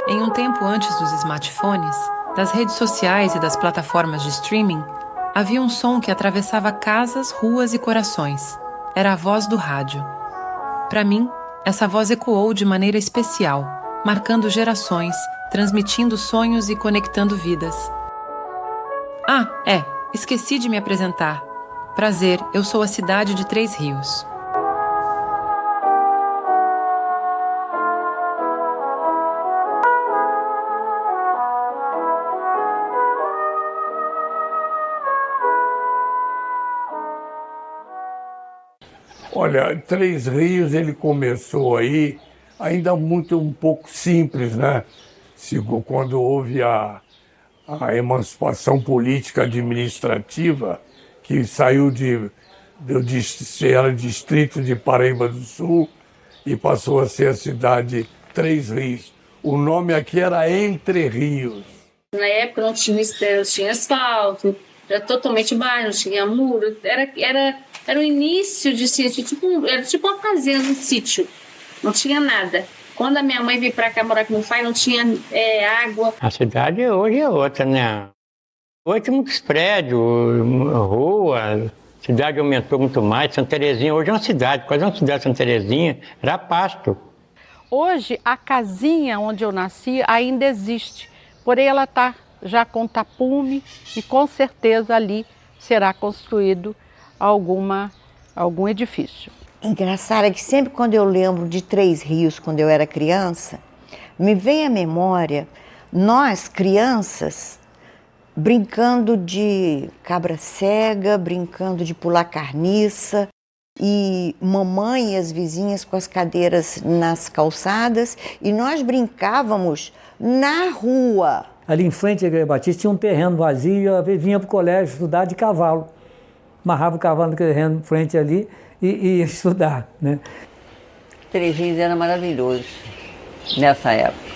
Em um tempo antes dos smartphones, das redes sociais e das plataformas de streaming, havia um som que atravessava casas, ruas e corações. Era a voz do rádio. Para mim, essa voz ecoou de maneira especial, marcando gerações, transmitindo sonhos e conectando vidas. Esqueci de me apresentar. Prazer, eu sou a cidade de Três Rios. Olha, Três Rios, ele começou aí ainda um pouco simples, né? Quando houve a emancipação política administrativa, que saiu era distrito de Paraíba do Sul e passou a ser a cidade Três Rios. O nome aqui era Entre Rios. Na época não tinha asfalto, era totalmente baixo, não tinha muro, era o início de sítio, era tipo uma fazenda, um sítio, não tinha nada. Quando a minha mãe veio para cá morar com meu pai, não tinha água. A cidade hoje é outra, né? Hoje tem muitos prédios, rua, a cidade aumentou muito mais. Santa Terezinha hoje é uma cidade, quase uma cidade. Santa Terezinha era pasto. Hoje a casinha onde eu nasci ainda existe, porém ela está já com tapume e com certeza ali será construído algum edifício. Engraçado é que sempre quando eu lembro de Três Rios, quando eu era criança, me vem à memória nós, crianças, brincando de cabra cega, brincando de pular carniça, e mamãe e as vizinhas com as cadeiras nas calçadas, e nós brincávamos na rua. Ali em frente à Igreja Batista tinha um terreno vazio e eu vinha para o colégio estudar de cavalo. Amarrava o cavalo no terreno em frente ali e ia estudar, né? Três Rios era maravilhoso nessa época.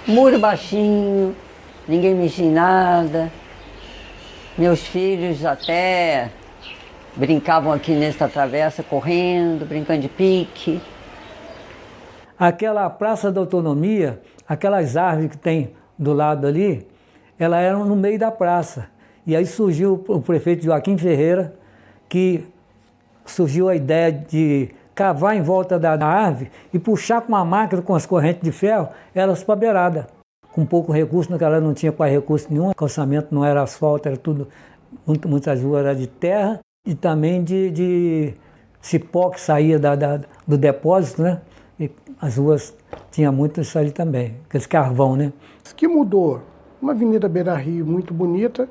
Muro baixinho, ninguém mexia em nada. Meus filhos até brincavam aqui nessa travessa, correndo, brincando de pique. Aquela Praça da Autonomia, aquelas árvores que tem do lado ali, elas eram no meio da praça. E aí surgiu o prefeito Joaquim Ferreira, que surgiu a ideia de cavar em volta da árvore e puxar com uma máquina com as correntes de ferro elas para a beirada. Com pouco recurso, naquela época não tinha quase recurso nenhum, o calçamento não era asfalto, era tudo, muitas ruas eram de terra e também de cipó que saía do depósito, né? E as ruas tinham muito isso ali também, aqueles carvão, né? O que mudou? Uma avenida Beira-Rio muito bonita,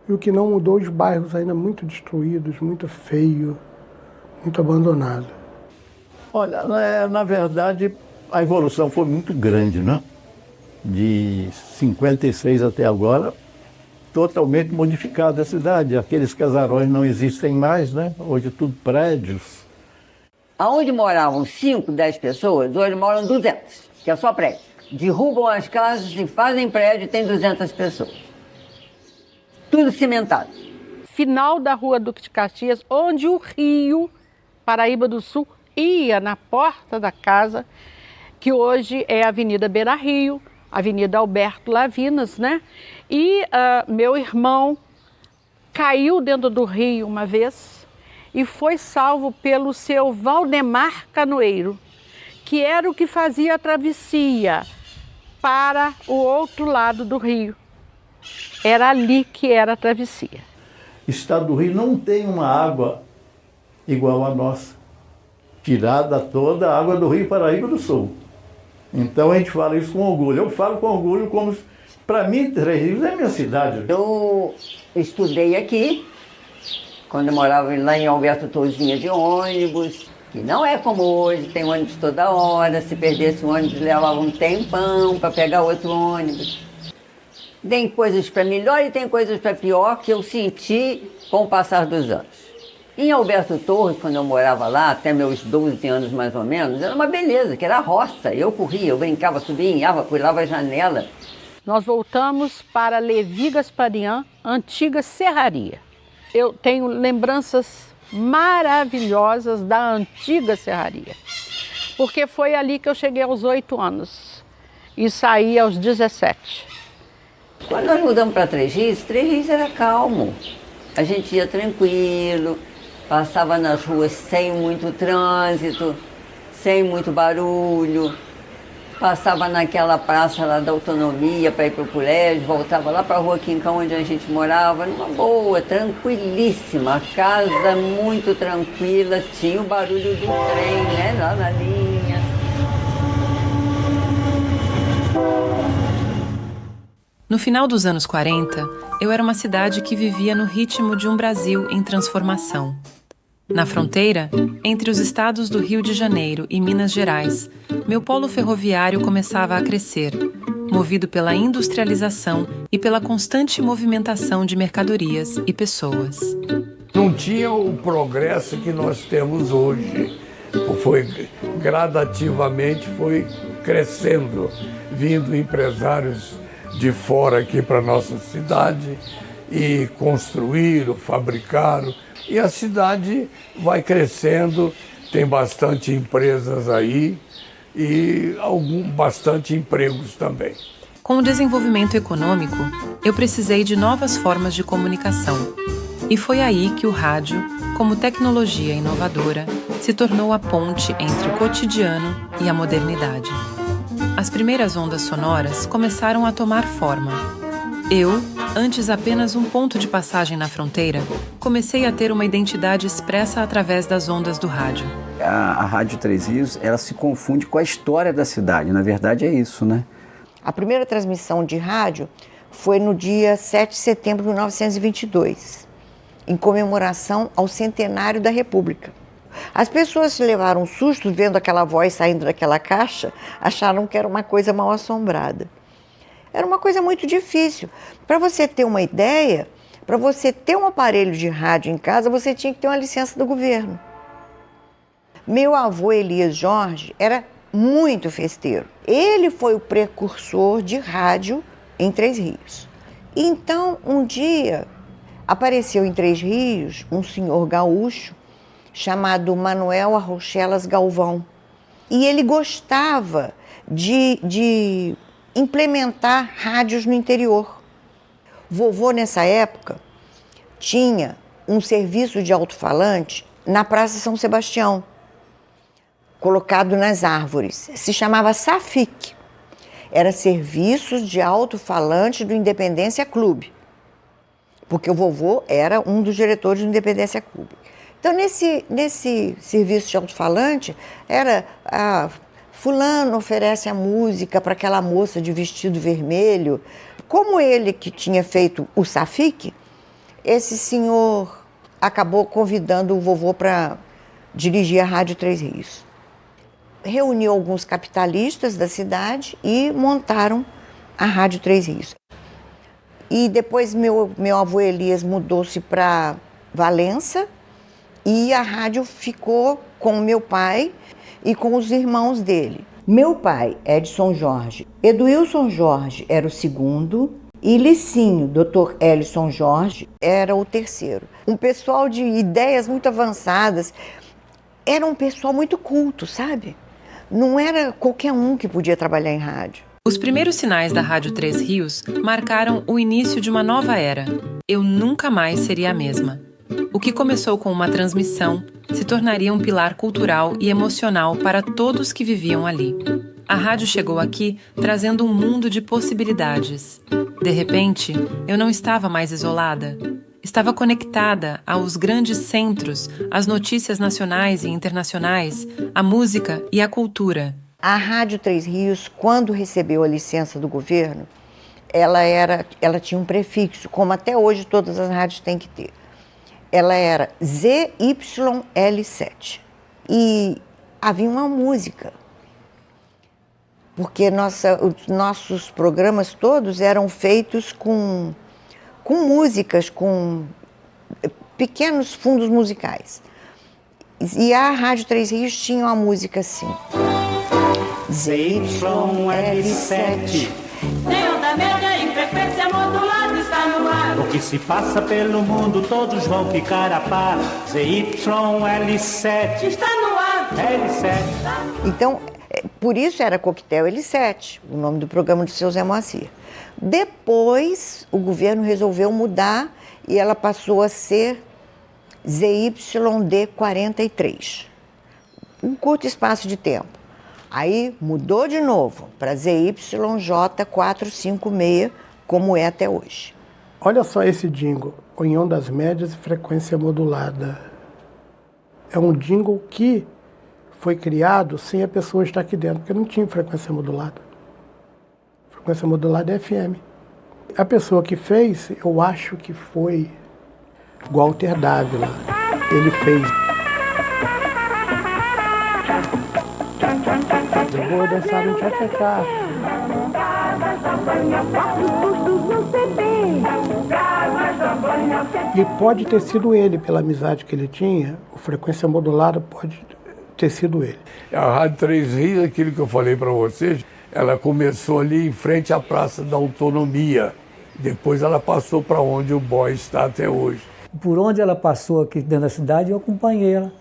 e o que não mudou, os bairros ainda muito destruídos, muito feio, muito abandonado. Olha, na verdade, a evolução foi muito grande, né? De 56 até agora, totalmente modificada a cidade. Aqueles casarões não existem mais, né? Hoje tudo prédios. Aonde moravam 5, 10 pessoas, hoje moram 200, que é só prédio. Derrubam as casas e fazem prédio e tem 200 pessoas. Tudo cimentado. Final da Rua Duque de Caxias, onde o rio Paraíba do Sul ia na porta da casa, que hoje é a Avenida Beira-Rio, Avenida Alberto Lavinas, né? E meu irmão caiu dentro do rio uma vez e foi salvo pelo seu Valdemar Canoeiro, que era o que fazia a travessia para o outro lado do rio. Era ali que era a travessia. O estado do Rio não tem uma água igual a nossa. Tirada toda a água do Rio Paraíba do Sul. Então a gente fala isso com orgulho. Eu falo com orgulho como, para mim, Três Rios é minha cidade. Eu estudei aqui, quando eu morava lá em Alberto Torzinha de ônibus, que não é como hoje, tem ônibus toda hora, se perdesse um ônibus levava um tempão para pegar outro ônibus. Tem coisas para melhor e tem coisas para pior que eu senti com o passar dos anos. Em Alberto Torres, quando eu morava lá, até meus 12 anos mais ou menos, era uma beleza, que era roça. Eu corria, eu brincava, subia em árvore, pulava a janela. nós voltamos para Levi Gasparian, antiga serraria. Eu tenho lembranças maravilhosas da antiga serraria, porque foi ali que eu cheguei aos 8 anos e saí aos 17. Quando nós mudamos para Três Rios era calmo. A gente ia tranquilo, passava nas ruas sem muito trânsito, sem muito barulho. Passava naquela praça lá da Autonomia para ir para o colégio, voltava lá para a Rua Quincão, onde a gente morava, numa boa, tranquilíssima, a casa muito tranquila, tinha o barulho do trem, né, lá na linha. No final dos anos 40, eu era uma cidade que vivia no ritmo de um Brasil em transformação. Na fronteira, entre os estados do Rio de Janeiro e Minas Gerais, meu polo ferroviário começava a crescer, movido pela industrialização e pela constante movimentação de mercadorias e pessoas. Não tinha o progresso que nós temos hoje. Gradativamente foi crescendo, vindo empresários de fora aqui para a nossa cidade e construíram, fabricaram. E a cidade vai crescendo, tem bastante empresas aí e bastante empregos também. Com o desenvolvimento econômico, eu precisei de novas formas de comunicação. E foi aí que o rádio, como tecnologia inovadora, se tornou a ponte entre o cotidiano e a modernidade. As primeiras ondas sonoras começaram a tomar forma. Eu, antes apenas um ponto de passagem na fronteira, comecei a ter uma identidade expressa através das ondas do rádio. A Rádio Três Rios, ela se confunde com a história da cidade. Na verdade é isso, né? A primeira transmissão de rádio foi no dia 7 de setembro de 1922, em comemoração ao centenário da República. As pessoas se levaram um susto vendo aquela voz saindo daquela caixa, acharam que era uma coisa mal assombrada. Era uma coisa muito difícil. Para você ter uma ideia, para você ter um aparelho de rádio em casa, você tinha que ter uma licença do governo. Meu avô Elias Jorge era muito festeiro. Ele foi o precursor de rádio em Três Rios. Então, um dia, apareceu em Três Rios um senhor gaúcho chamado Manuel Arrochelas Galvão. E ele gostava de implementar rádios no interior. Vovô, nessa época, tinha um serviço de alto-falante na Praça São Sebastião, colocado nas árvores. Se chamava SAFIC. Era Serviços de Alto-Falante do Independência Clube, porque o vovô era um dos diretores do Independência Clube. Então, nesse serviço de alto-falante, era fulano oferece a música para aquela moça de vestido vermelho. Como ele que tinha feito o SAFIC, esse senhor acabou convidando o vovô para dirigir a Rádio Três Rios. Reuniu alguns capitalistas da cidade e montaram a Rádio Três Rios. E depois meu avô Elias mudou-se para Valença e a rádio ficou com meu pai e com os irmãos dele. Meu pai, Edson Jorge, Eduilson Jorge era o segundo e Licinho, Dr. Elison Jorge, era o terceiro. Um pessoal de ideias muito avançadas, era um pessoal muito culto, sabe? Não era qualquer um que podia trabalhar em rádio. Os primeiros sinais da Rádio Três Rios marcaram o início de uma nova era. Eu nunca mais seria a mesma. O que começou com uma transmissão se tornaria um pilar cultural e emocional para todos que viviam ali. A rádio chegou aqui trazendo um mundo de possibilidades. De repente, eu não estava mais isolada. Estava conectada aos grandes centros, às notícias nacionais e internacionais, à música e à cultura. A Rádio Três Rios, quando recebeu a licença do governo, ela tinha um prefixo, como até hoje todas as rádios têm que ter. Ela era ZYL7 e havia uma música, porque os nossos programas todos eram feitos com músicas, com pequenos fundos musicais. E a Rádio Três Rios tinha uma música assim. ZYL7. frequência modulada está no ar. O que se passa pelo mundo todos vão ficar a par. ZYL7 está no ar. L7. Então, por isso era Coquetel L7, o nome do programa do seu Zé Moacir. Depois, o governo resolveu mudar e ela passou a ser ZYD43. Um curto espaço de tempo. Aí mudou de novo para ZYJ456, como é até hoje. Olha só esse jingle, em ondas médias e frequência modulada. É um jingle que foi criado sem a pessoa estar aqui dentro, porque não tinha frequência modulada. Frequência modulada é FM. A pessoa que fez, eu acho que foi Walter Dávila. Ele fez. Eu vou dançar um tchá-tchá-tchá. E pode ter sido ele, pela amizade que ele tinha, o frequência modulada pode ter sido ele. A Rádio Três Rios, aquilo que eu falei para vocês, ela começou ali em frente à Praça da Autonomia. Depois ela passou para onde o BOI está até hoje. Por onde ela passou aqui dentro da cidade, eu acompanhei ela,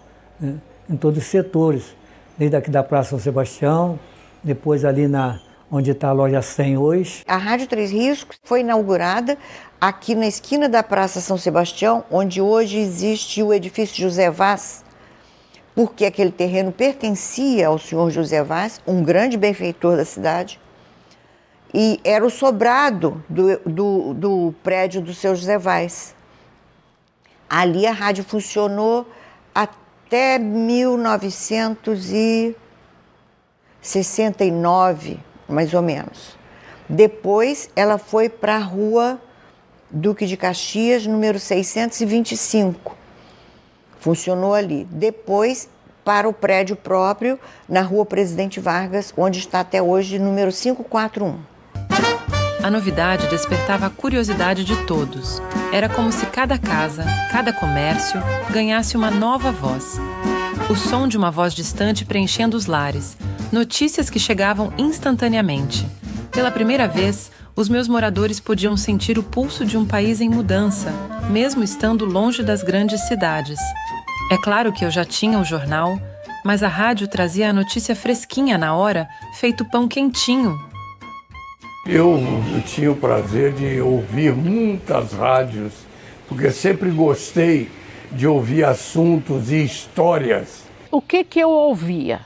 né, em todos os setores. Desde aqui da Praça São Sebastião, depois ali onde está a loja 100 hoje. A Rádio Três Rios foi inaugurada aqui na esquina da Praça São Sebastião, onde hoje existe o edifício José Vaz, porque aquele terreno pertencia ao senhor José Vaz, um grande benfeitor da cidade, e era o sobrado do prédio do seu José Vaz. Ali a rádio funcionou até 1969, mais ou menos. Depois ela foi para a Rua Duque de Caxias, número 625. Funcionou ali. Depois para o prédio próprio, na Rua Presidente Vargas, onde está até hoje, número 541. A novidade despertava a curiosidade de todos. Era como se cada casa, cada comércio, ganhasse uma nova voz. O som de uma voz distante preenchendo os lares, notícias que chegavam instantaneamente. Pela primeira vez, os meus moradores podiam sentir o pulso de um país em mudança, mesmo estando longe das grandes cidades. É claro que eu já tinha o jornal, mas a rádio trazia a notícia fresquinha na hora, feito pão quentinho. Eu tinha o prazer de ouvir muitas rádios, porque sempre gostei de ouvir assuntos e histórias. O que eu ouvia?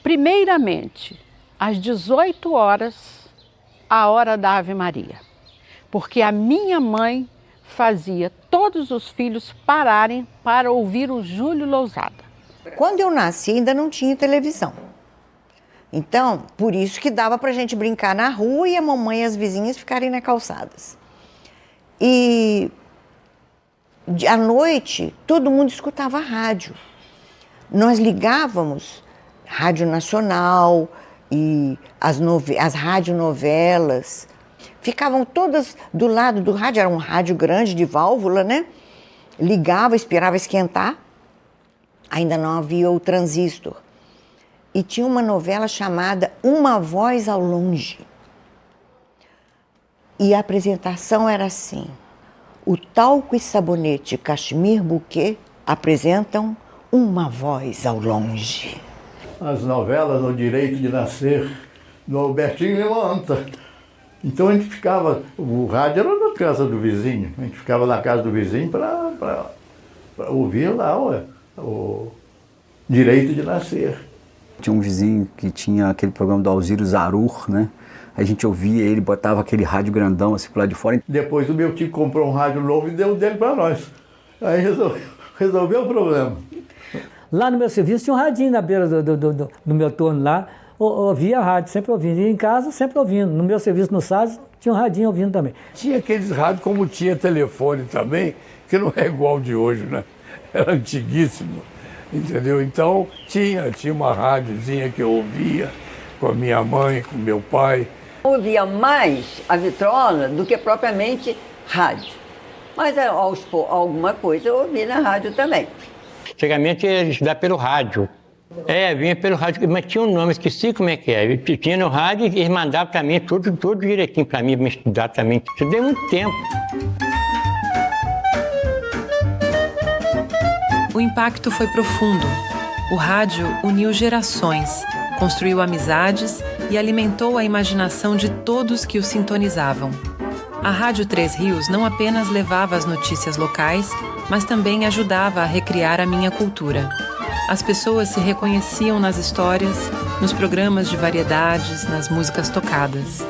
Primeiramente, às 18 horas, a hora da Ave Maria. Porque a minha mãe fazia todos os filhos pararem para ouvir o Júlio Lousada. Quando eu nasci, ainda não tinha televisão. Então, por isso que dava para a gente brincar na rua e a mamãe e as vizinhas ficarem nas calçadas. E à noite, todo mundo escutava rádio. Nós ligávamos Rádio Nacional e as radionovelas. Ficavam todas do lado do rádio, era um rádio grande de válvula, né? Ligava, esperava esquentar. Ainda não havia o transistor. E tinha uma novela chamada Uma Voz ao Longe. E a apresentação era assim: o Talco e Sabonete Cachemir Bouquet apresentam Uma Voz ao Longe. As novelas No Direito de Nascer, do Albertinho Limanta. Então a gente ficava, o rádio era na casa do vizinho, a gente ficava na casa do vizinho para ouvir lá o Direito de Nascer. Tinha um vizinho que tinha aquele programa do Alziro Zarur, né? A gente ouvia ele, botava aquele rádio grandão assim pro lado de fora. Depois o meu tio comprou um rádio novo e deu dele para nós. Aí resolveu o problema. Lá no meu serviço tinha um radinho na beira do meu turno lá. Ouvia a rádio, sempre ouvindo. E em casa, sempre ouvindo. No meu serviço no SAS, tinha um radinho ouvindo também. Tinha aqueles rádios, como tinha telefone também, que não é igual de hoje, né? Era antiguíssimo. Entendeu? Então tinha uma rádiozinha que eu ouvia com a minha mãe, com meu pai. Eu ouvia mais a vitrola do que propriamente rádio. Mas alguma coisa eu ouvi na rádio também. Antigamente ia estudar pelo rádio. Vinha pelo rádio, mas tinha um nome, esqueci como é que é. Tinha no rádio e eles mandavam para mim tudo direitinho para mim estudar também. Estudei muito tempo. O impacto foi profundo. O rádio uniu gerações, construiu amizades e alimentou a imaginação de todos que o sintonizavam. A Rádio Três Rios não apenas levava as notícias locais, mas também ajudava a recriar a minha cultura. As pessoas se reconheciam nas histórias, nos programas de variedades, nas músicas tocadas.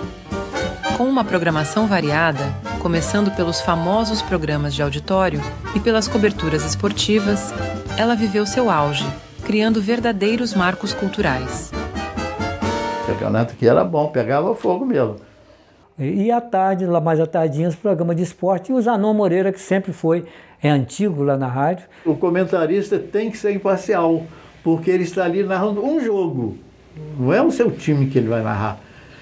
Com uma programação variada, começando pelos famosos programas de auditório e pelas coberturas esportivas, ela viveu seu auge, criando verdadeiros marcos culturais. O campeonato aqui era bom, pegava fogo mesmo. E à tarde, lá mais à tardinha, os programas de esporte, e o Zanon Moreira, que sempre foi antigo lá na rádio. O comentarista tem que ser imparcial, porque ele está ali narrando um jogo. Não é o seu time que ele vai narrar.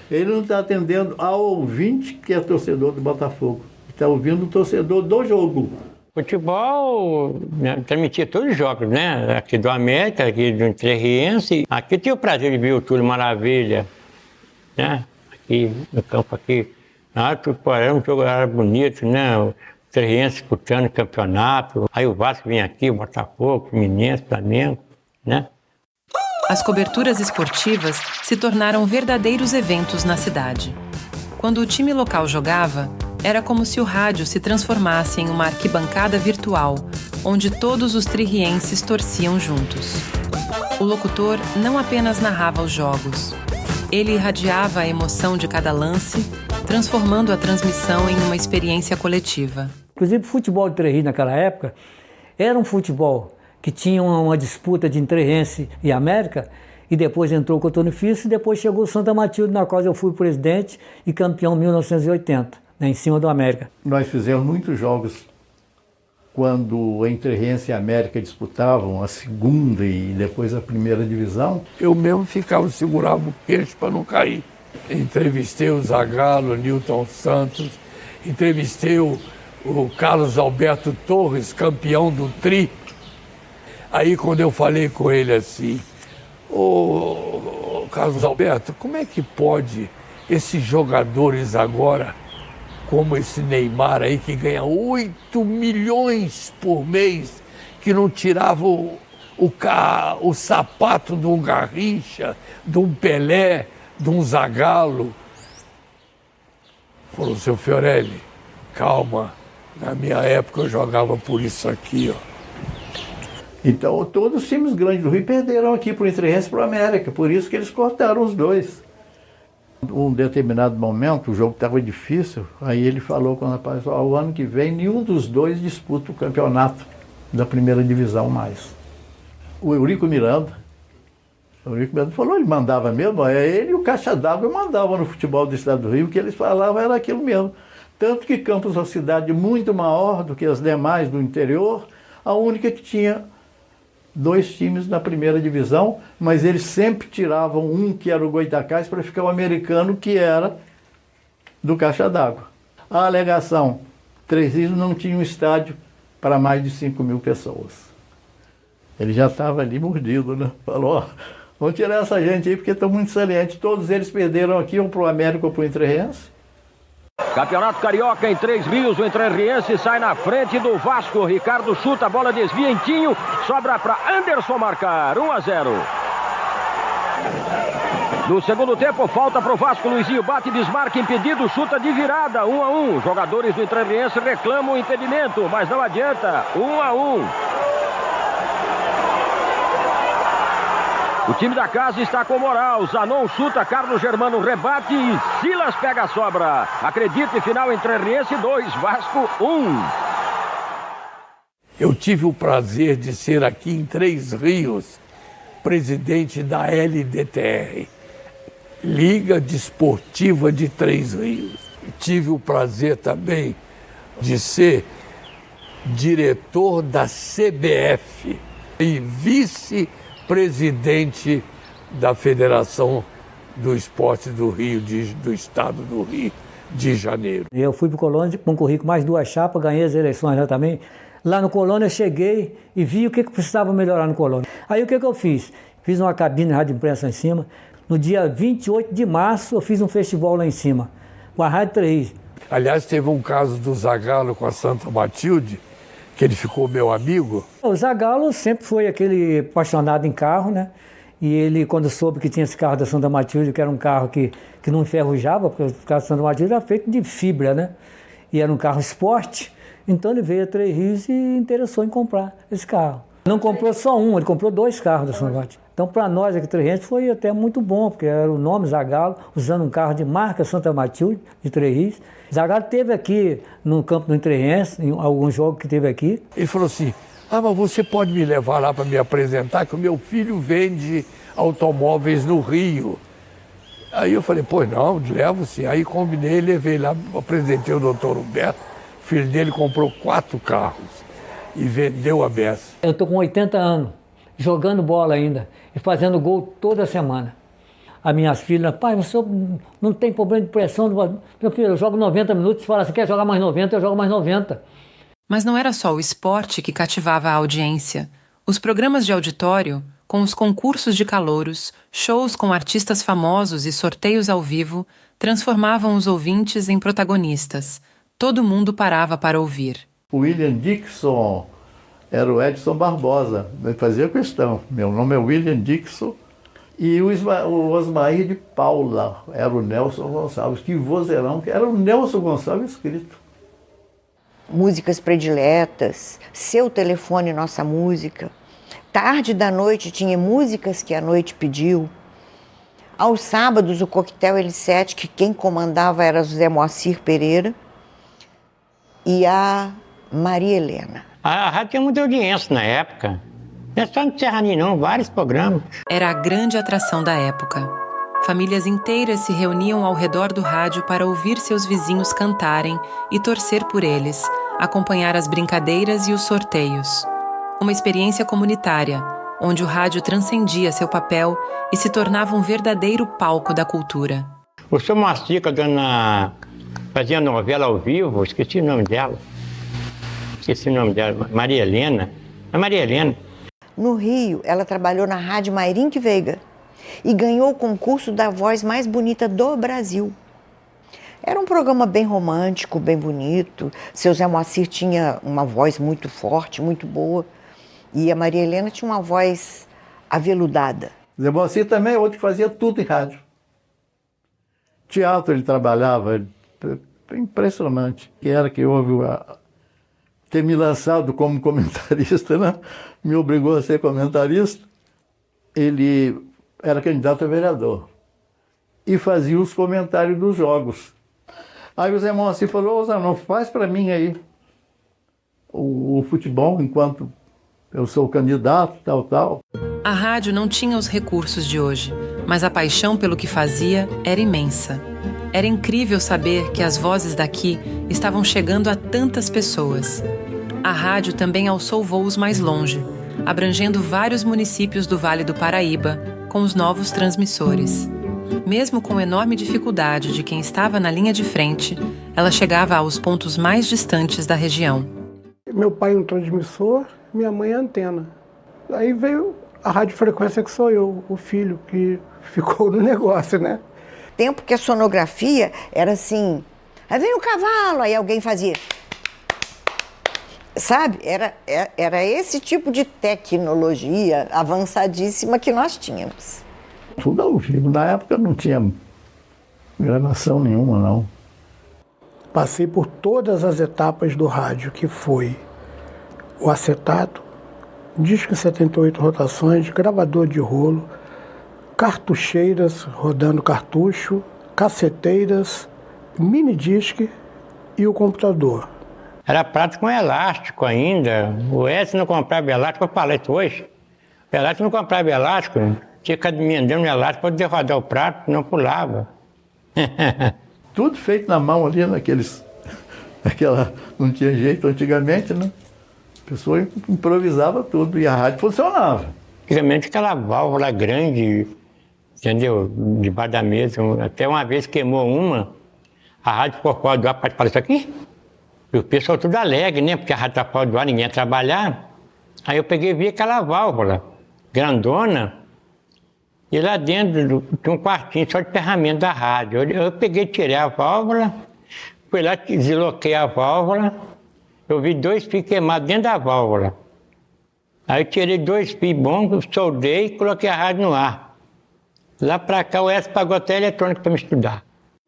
Ele não está atendendo ao ouvinte que é torcedor do Botafogo. Está ouvindo o torcedor do jogo. Futebol, transmitia todos os jogos, né? Aqui do América, aqui do Três. Aqui tive o prazer de ver o Túlio Maravilha, né? Aqui no campo aqui. Era um jogo era bonito, né? O Três disputando o campeonato. Aí o Vasco vinha aqui, o Botafogo, o Fluminense, Flamengo, né? As coberturas esportivas se tornaram verdadeiros eventos na cidade. Quando o time local jogava, era como se o rádio se transformasse em uma arquibancada virtual, onde todos os tririenses torciam juntos. O locutor não apenas narrava os jogos. Ele irradiava a emoção de cada lance, transformando a transmissão em uma experiência coletiva. Inclusive, o futebol de Três Rios naquela época era um futebol que tinha uma disputa de Três e América, e depois entrou o Cotonifício, e depois chegou o Santa Matilde, na qual eu fui presidente e campeão em 1980, né, em cima do América. Nós fizemos muitos jogos quando a Três e a América disputavam a segunda e depois a primeira divisão. Eu mesmo segurava o queixo para não cair. Entrevistei o Zagallo, o Newton Santos, entrevistei o Carlos Alberto Torres, campeão do Tri. Aí quando eu falei com ele assim, ô Carlos Alberto, como é que pode esses jogadores agora, como esse Neymar aí que ganha 8 milhões por mês, que não tirava o sapato de um Garrincha, de um Pelé, de um Zagallo? Falou, seu Fiorelli, calma, na minha época eu jogava por isso aqui, ó. Então, todos os times grandes do Rio perderam aqui para o Três e para o América, por isso que eles cortaram os dois. Um determinado momento, o jogo estava difícil, aí ele falou com o rapaz, o ano que vem nenhum dos dois disputa o campeonato da primeira divisão mais. O Eurico Miranda falou, ele mandava mesmo, ele e o Caixa d'Água mandavam no futebol do estado do Rio, o que eles falavam era aquilo mesmo. Tanto que Campos é uma cidade muito maior do que as demais do interior, a única que tinha 2 times na primeira divisão, mas eles sempre tiravam um que era o Goitacás para ficar o americano que era do Caixa d'Água. A alegação, Três Rios não tinha um estádio para mais de 5 mil pessoas. Ele já estava ali mordido, né? Falou, vamos tirar essa gente aí porque estão muito salientes. Todos eles perderam aqui, ou para o América ou para o Três. Campeonato Carioca em Três Rios, o Entrerriense sai na frente do Vasco. Ricardo chuta, a bola desvia em Tinho, sobra para Anderson marcar, 1-0. No segundo tempo, falta para o Vasco, Luizinho bate, desmarca, impedido, chuta de virada, 1-1. Jogadores do Entrerriense reclamam o impedimento, mas não adianta, 1-1. O time da casa está com moral. Zanon chuta, Carlos Germano rebate e Silas pega a sobra. Acredite, final Entrerriense 2, Vasco 1. Eu tive o prazer de ser aqui em Três Rios, presidente da LDTR, Liga Desportiva de Três Rios. Tive o prazer também de ser diretor da CBF e vice-presidente da Federação do Esporte do Rio, do Estado do Rio de Janeiro. Eu fui para o Colônia, concorri com mais 2 chapas, ganhei as eleições lá também. Lá no Colônia eu cheguei e vi o que precisava melhorar no Colônia. Aí o que eu fiz? fiz uma cabine de rádio imprensa em cima. No dia 28 de março eu fiz um festival lá em cima, com a Rádio Três Rios. Aliás, teve um caso do Zagallo com a Santa Matilde, que ele ficou meu amigo. O Zagallo sempre foi aquele apaixonado em carro, né? E ele, quando soube que tinha esse carro da Santa Matilde, que era um carro que não enferrujava, porque o carro da Santa Matilde era feito de fibra, né? E era um carro esporte, então ele veio a Três Rios e interessou em comprar esse carro. Não comprou só um, ele comprou 2 carros da Santa Matilde. Então, para nós aqui Três Rios foi até muito bom, porque era o nome Zagallo, usando um carro de marca Santa Matilde, de Três Rios. Zagallo esteve aqui no campo do Três Rios, em alguns jogos que teve aqui. Ele falou assim, mas você pode me levar lá para me apresentar, que o meu filho vende automóveis no Rio. Aí eu falei, pois não, levo sim. Aí combinei, levei lá, apresentei o doutor Humberto, o filho dele comprou 4 carros e vendeu a beça. Eu estou com 80 anos, jogando bola ainda e fazendo gol toda semana. As minhas filhas, pai, você não tem problema de pressão? Meu filho, eu jogo 90 minutos, você fala, você quer jogar mais 90, eu jogo mais 90. Mas não era só o esporte que cativava a audiência. Os programas de auditório, com os concursos de calouros, shows com artistas famosos e sorteios ao vivo, transformavam os ouvintes em protagonistas. Todo mundo parava para ouvir. O William Dixon era o Edson Barbosa, ele fazia questão. Meu nome é William Dixon. E o Osmair de Paula era o Nelson Gonçalves. Que vozeirão, que era o Nelson Gonçalves escrito. Músicas prediletas, Seu Telefone, Nossa Música. Tarde da noite tinha músicas que a noite pediu. Aos sábados, o Coquetel L7, que quem comandava era José Moacir Pereira e a Maria Helena. A rádio tinha muita audiência na época. Não é só no Serraninho, não, vários programas. Era a grande atração da época. Famílias inteiras se reuniam ao redor do rádio para ouvir seus vizinhos cantarem e torcer por eles, acompanhar as brincadeiras e os sorteios. Uma experiência comunitária, onde o rádio transcendia seu papel e se tornava um verdadeiro palco da cultura. O seu Moacir, fazia novela ao vivo, esqueci o nome dela. Maria Helena. A Maria Helena. No Rio, ela trabalhou na Rádio Mairink Veiga e ganhou o concurso da voz mais bonita do Brasil. Era um programa bem romântico, bem bonito. Seu Zé Moacir tinha uma voz muito forte, muito boa. E a Maria Helena tinha uma voz aveludada. Zé Moacir também é outro que fazia tudo em rádio. Teatro ele trabalhava, impressionante. Que era que houve ter me lançado como comentarista, né? Me obrigou a ser comentarista. Ele era candidato a vereador e fazia os comentários dos jogos. Aí o Zé Moacir falou, Zé, não faz para mim aí o futebol enquanto eu sou candidato, tal. A rádio não tinha os recursos de hoje, mas a paixão pelo que fazia era imensa. Era incrível saber que as vozes daqui estavam chegando a tantas pessoas. A rádio também alçou voos mais longe, abrangendo vários municípios do Vale do Paraíba com os novos transmissores. Mesmo com enorme dificuldade de quem estava na linha de frente, ela chegava aos pontos mais distantes da região. Meu pai é um transmissor, minha mãe é antena. Aí veio a radiofrequência que sou eu, o filho, que ficou no negócio, né? Tempo que a sonografia era assim, aí vem o cavalo, aí alguém fazia... Sabe, era esse tipo de tecnologia avançadíssima que nós tínhamos. Tudo ao vivo. Na época não tinha gravação nenhuma, não. Passei por todas as etapas do rádio, que foi o acetato, disco em 78 rotações, gravador de rolo, cartucheiras rodando cartucho, caceteiras, mini disc e o computador. Era prato com elástico ainda. O Edson não comprava elástico, eu falei isso hoje. O elástico não comprava elástico, tinha que emendar no elástico para poder rodar o prato, não pulava. Tudo feito na mão ali, não tinha jeito antigamente, né? A pessoa improvisava tudo e a rádio funcionava. Antigamente aquela válvula grande, entendeu? Debaixo da mesa. Até uma vez queimou uma, a rádio ficou fora do ar para falar isso aqui. E o pessoal tudo alegre, né? Porque a rádio estava fora do ar, ninguém ia trabalhar. Aí eu peguei e vi aquela válvula grandona, E lá dentro tinha um quartinho só de ferramenta da rádio. Eu peguei, tirei a válvula, fui lá, desloquei a válvula, eu vi 2 fios queimados dentro da válvula. Aí eu tirei 2 fios bons, soldei e coloquei a rádio no ar. Lá pra cá o S pagou até eletrônica para me estudar.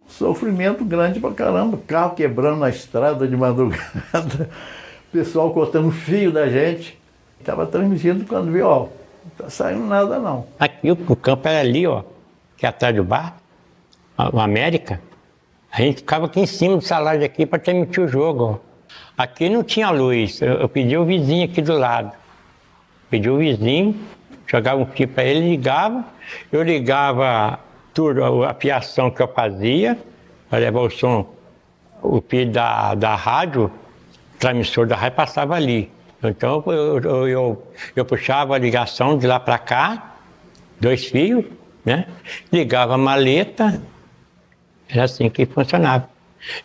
Sofrimento grande pra caramba, carro quebrando na estrada de madrugada, pessoal cortando fio da gente. Estava transmitindo quando viu, ó, não tá saindo nada não. Aqui o campo era ali, ó, que é atrás do bar, o América. A gente ficava aqui em cima do salário aqui para transmitir o jogo, ó. Aqui não tinha luz, eu pedi o vizinho aqui do lado. Pedi o vizinho, jogava um fio para ele, ligava. Eu ligava tudo, a fiação que eu fazia, para levar o som, o fio da rádio, o transmissor da rádio passava ali. Então eu puxava a ligação de lá para cá, 2 fios, né? Ligava a maleta, era assim que funcionava.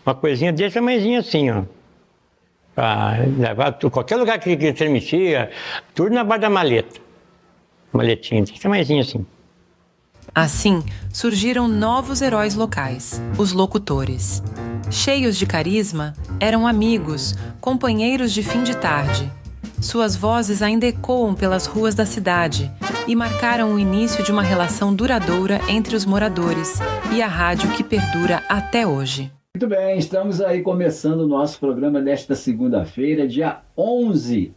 Uma coisinha desse tamanhozinho assim, ó. Para levar qualquer lugar que transmitia, tudo na base da maleta. Maletinha desse tamanhozinho assim. Assim, surgiram novos heróis locais, os locutores. Cheios de carisma, eram amigos, companheiros de fim de tarde. Suas vozes ainda ecoam pelas ruas da cidade e marcaram o início de uma relação duradoura entre os moradores e a rádio que perdura até hoje. Muito bem, estamos aí começando o nosso programa desta segunda-feira, dia 11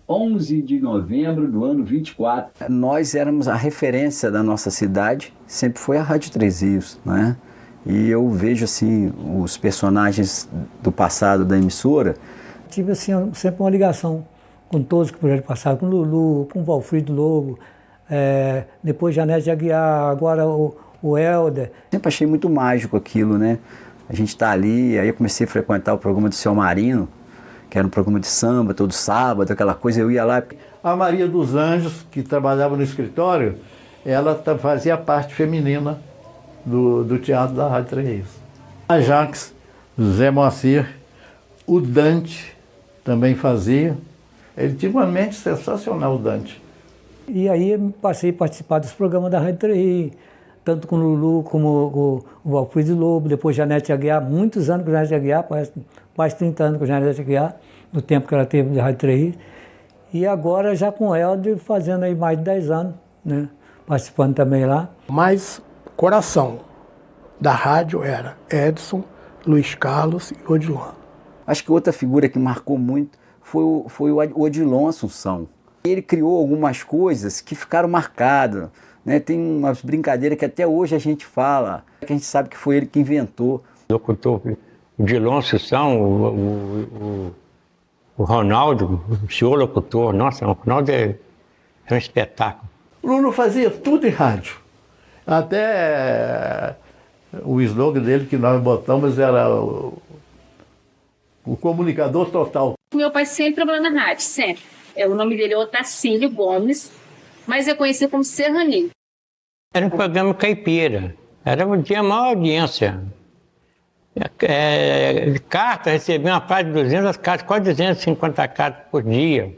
de novembro do ano 24. Nós éramos a referência da nossa cidade, sempre foi a Rádio Três Rios, né? E eu vejo assim os personagens do passado da emissora. Tive assim sempre uma ligação com todos que puderam passar, com o Lulu, com o Valfrido Lobo, depois Janete Aguiar, agora o Helder. Sempre achei muito mágico aquilo, né? A gente tá ali, aí eu comecei a frequentar o programa do Seu Marino, que era um programa de samba todo sábado, aquela coisa, eu ia lá. A Maria dos Anjos, que trabalhava no escritório, ela fazia a parte feminina do teatro da Rádio Três Rios. A Jax, Zé Moacir, o Dante também fazia. Ele tinha uma mente sensacional, o Dante. E aí passei a participar dos programas da Rádio Três Rios, tanto com o Lulu como o Valfrido Lobo, depois Janete Aguiar, muitos anos com Janete Aguiar, quase 30 anos com Janete Aguiar, no tempo que ela teve de Rádio Três Rios. E agora já com o Helder, fazendo aí mais de 10 anos, né? Participando também lá. Mas coração da rádio era Edson, Luiz Carlos e Odilon. Acho que outra figura que marcou muito foi o Odilon Assunção. Ele criou algumas coisas que ficaram marcadas, né? Tem umas brincadeiras que até hoje a gente fala, que a gente sabe que foi ele que inventou. O locutor, o Odilon Assunção, o Ronaldo, o senhor locutor, nossa, o Ronaldo é um espetáculo. O Lulu fazia tudo em rádio. Até o slogan dele que nós botamos era o comunicador total. Meu pai sempre trabalhou na rádio, sempre. O nome dele é Otacílio Gomes, mas é conhecido como Serraninho. Era um programa caipira, tinha maior audiência. Carta, recebia uma parte de 200 cartas, quase 250 cartas por dia.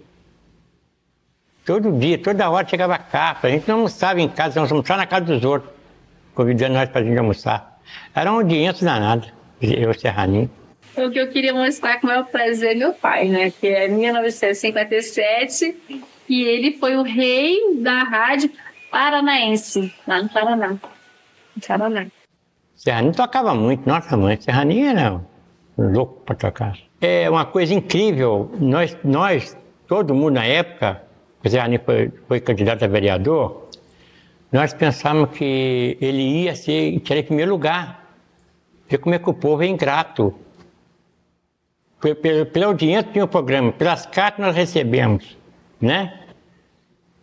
Todo dia, toda hora chegava carta. A gente não almoçava em casa, nós almoçava na casa dos outros, convidando nós para a gente almoçar. Era uma audiência danada, eu, Serraninho. O que eu queria mostrar com o maior prazer meu pai, né? Que é 1957, e ele foi o rei da rádio paranaense, lá no Paraná. No Paraná. Serraninho tocava muito, nossa mãe, Serraninho era louco para tocar. É uma coisa incrível, nós todo mundo na época, o Serraninho foi candidato a vereador, nós pensávamos que ele ia tirar em primeiro lugar. Ver como é que o povo é ingrato. Pela audiência tinha o programa, pelas cartas nós recebemos, né?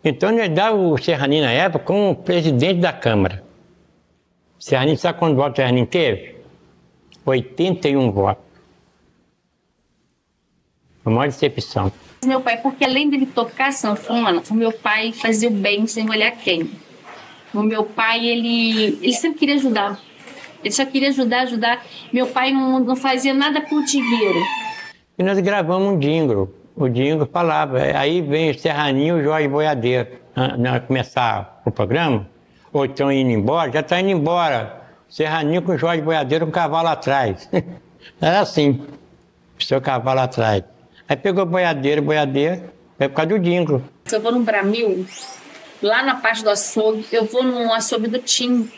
Então nós dávamos o Serraninho na época como presidente da Câmara. Serraninho, sabe quantos votos o Serraninho teve? 81 votos. A maior decepção. Meu pai, porque além dele tocar sanfona, o meu pai fazia o bem sem olhar quem. O meu pai, ele sempre queria ajudar. Ele só queria ajudar. Meu pai não fazia nada por dinheiro. E nós gravamos um jingle. O jingle falava, aí vem o Serraninho e o Jorge Boiadeiro. Nós começar o programa, ou estão indo embora, já está indo embora. Serraninho com Jorge Boiadeiro, um cavalo atrás. Era assim, o seu cavalo atrás. Aí pegou boiadeiro, é por causa do Dingo. Se eu vou num Bramil, lá na parte do açougue, eu vou num açougue do Tim,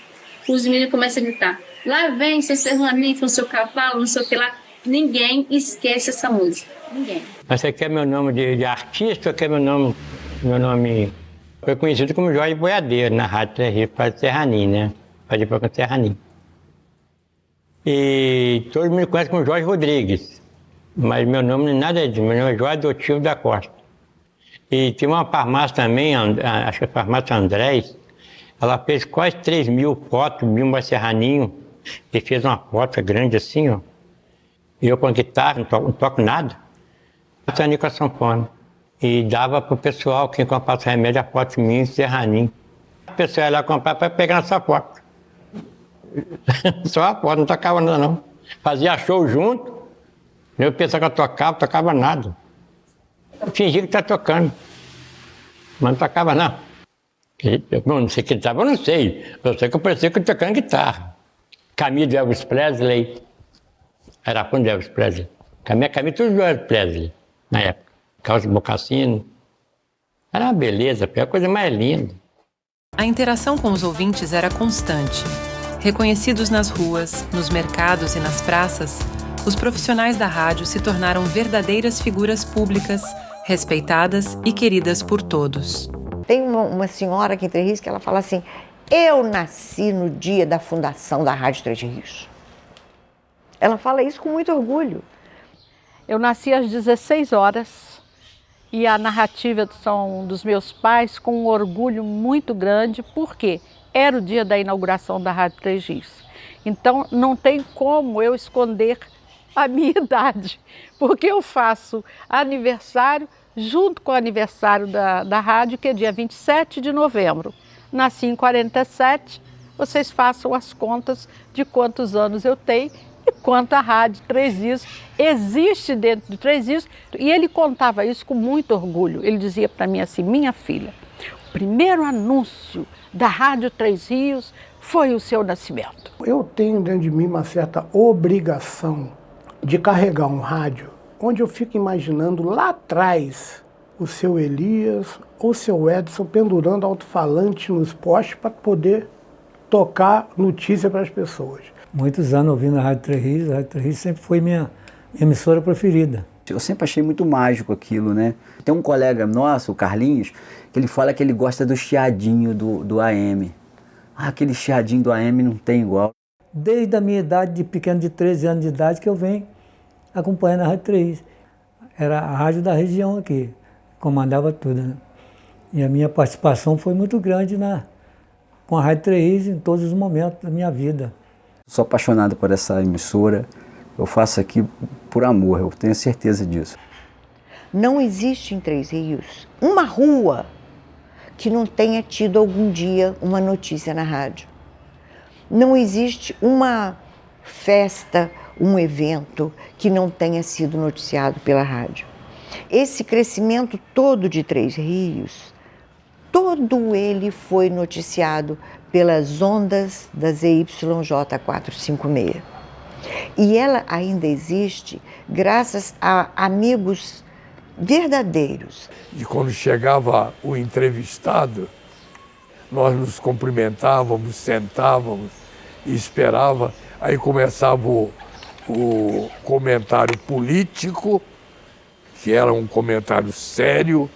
os meninos começam a gritar, lá vem seu Serraninho com seu cavalo, não sei o que lá. Ninguém esquece essa música, ninguém. Mas você quer meu nome de artista ou quer meu nome... Foi conhecido como Jorge Boiadeiro na Rádio Três Rios, para Serraninho, né? Fazia para o Serraninho. E todo mundo me conhece como Jorge Rodrigues. Mas meu nome não é nada disso, meu nome é Jorge Adotivo da Costa. E tem uma farmácia também, acho que é a farmácia Andrés, ela fez quase 3.000 fotos de um Serraninho, e fez uma foto grande assim, ó. E eu com a guitarra, não toco nada, passando com a sanfona. E dava pro pessoal, quem comprasse remédio, a foto minha e Serraninho. A pessoa ia lá comprar para pegar nessa foto. Só a foto, não tocava nada não. Fazia show junto, eu pensava que eu tocava nada. Eu fingia que tá tocando, mas não tocava não. Eu não sei que estava, eu não sei. Eu sei que eu parecia que eu tocando guitarra. Camisa de Elvis Presley. Era fã de Elvis Presley. Camisa tudo de Elvis Presley, na época. Calça de mocassino. Era uma beleza, a coisa mais linda. A interação com os ouvintes era constante. Reconhecidos nas ruas, nos mercados e nas praças, os profissionais da rádio se tornaram verdadeiras figuras públicas, respeitadas e queridas por todos. Tem uma senhora aqui em Três Rios que ela fala assim, eu nasci no dia da fundação da Rádio Três Rios. Ela fala isso com muito orgulho. Eu nasci às 16 horas e a narrativa são dos meus pais com um orgulho muito grande, porque era o dia da inauguração da Rádio Três Rios. Então não tem como eu esconder a minha idade, porque eu faço aniversário junto com o aniversário da rádio, que é dia 27 de novembro. Nasci em 47, vocês façam as contas de quantos anos eu tenho e quanto a Rádio Três Rios existe dentro de Três Rios. E ele contava isso com muito orgulho. Ele dizia para mim assim, minha filha, o primeiro anúncio da Rádio Três Rios foi o seu nascimento. Eu tenho dentro de mim uma certa obrigação de carregar um rádio onde eu fico imaginando lá atrás o seu Elias ou o seu Edson pendurando alto-falante nos postes para poder tocar notícia para as pessoas. Muitos anos ouvindo a Rádio Três Rios, a Rádio Três Rios sempre foi minha emissora preferida. Eu sempre achei muito mágico aquilo, né? Tem um colega nosso, o Carlinhos, que ele fala que ele gosta do chiadinho do AM. Ah, aquele chiadinho do AM não tem igual. Desde a minha idade, de pequeno, de 13 anos de idade, que eu venho acompanhando a Rádio Três Rios. Era a rádio da região aqui, comandava tudo, né? E a minha participação foi muito grande com a Rádio Três Rios em todos os momentos da minha vida. Sou apaixonado por essa emissora, eu faço aqui por amor, eu tenho certeza disso. Não existe em Três Rios uma rua que não tenha tido algum dia uma notícia na rádio. Não existe uma festa, um evento que não tenha sido noticiado pela rádio. Esse crescimento todo de Três Rios, todo ele foi noticiado pelas ondas da ZYJ456. E ela ainda existe graças a amigos verdadeiros. E quando chegava o entrevistado, nós nos cumprimentávamos, sentávamos e esperava. Aí começava o comentário político, que era um comentário sério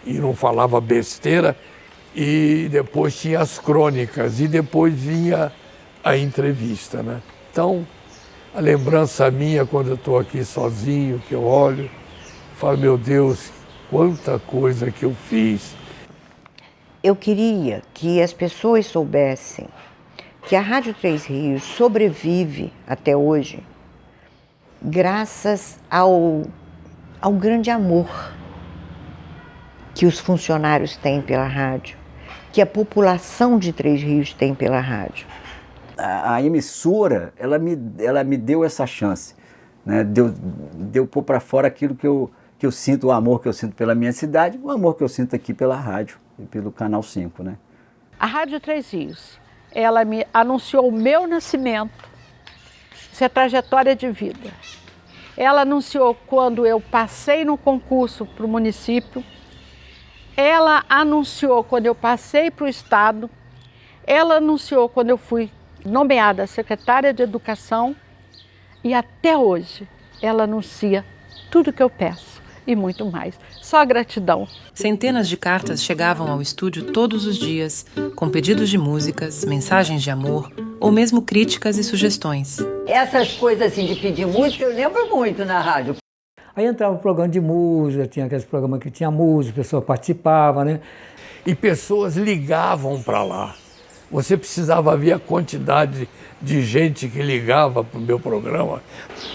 e não falava besteira. E depois tinha as crônicas e depois vinha a entrevista, né? Então, a lembrança minha quando eu estou aqui sozinho, que eu olho, falo, meu Deus, quanta coisa que eu fiz. Eu queria que as pessoas soubessem que a Rádio Três Rios sobrevive até hoje graças ao grande amor que os funcionários têm pela rádio, que a população de Três Rios tem pela rádio. A emissora, ela me deu essa chance, né? Deu pôr para fora aquilo que eu sinto, o amor que eu sinto pela minha cidade, o amor que eu sinto aqui pela rádio e pelo Canal 5, né? A Rádio Três Rios, ela me anunciou o meu nascimento. Isso é trajetória de vida. Ela anunciou quando eu passei no concurso para o município. Ela anunciou quando eu passei para o estado. Ela anunciou quando eu fui nomeada secretária de Educação. E até hoje ela anuncia tudo que eu peço e muito mais. Só gratidão. Centenas de cartas chegavam ao estúdio todos os dias, com pedidos de músicas, mensagens de amor ou mesmo críticas e sugestões. Essas coisas assim de pedir música eu lembro muito na rádio. Aí entrava o programa de música, tinha aqueles programas que tinha música, a pessoa participava, né? E pessoas ligavam para lá. Você precisava ver a quantidade de gente que ligava para o meu programa.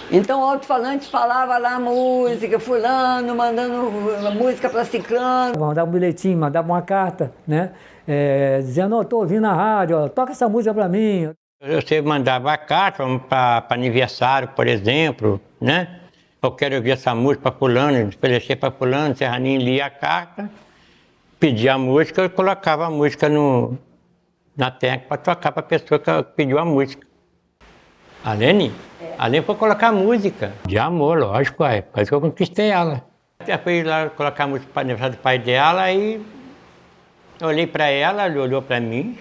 Então o alto-falante falava lá música, fulano, mandando música para ciclano. Mandava um bilhetinho, mandava uma carta, né? Dizendo, estou ouvindo na rádio, ó, toca essa música para mim. Você mandava a carta para aniversário, por exemplo, né? Eu quero ouvir essa música para fulano, oferecer para fulano, Serraninho lia a carta, pedia a música, eu colocava a música na técnica para tocar para a pessoa que pediu a música. A Lene foi colocar música de amor, lógico, quase que eu conquistei ela. Eu fui lá colocar a música para o aniversário do pai dela e eu olhei para ela, ela olhou para mim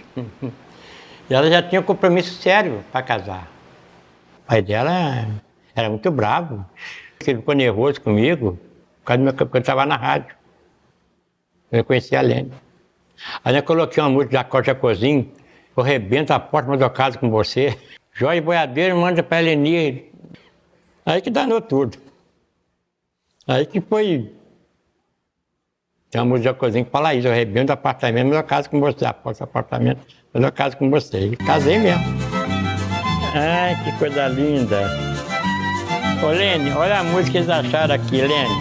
e ela já tinha um compromisso sério para casar. O pai dela era muito bravo, ele ficou nervoso comigo porque eu estava na rádio. Eu conheci a Lene. Aí eu coloquei uma música da Cláudia Cozinho, eu rebento a porta, mas eu caso com você. Jorge Boiadeiro manda para a Eleni. Aí que danou tudo. Aí que foi. Tem uma música da Cozinho que fala isso, eu rebento o apartamento, mas eu caso com você. A porta do apartamento, mas eu caso com você. E casei mesmo. Ai, que coisa linda. Ô Lene, olha a música que eles acharam aqui, Lene.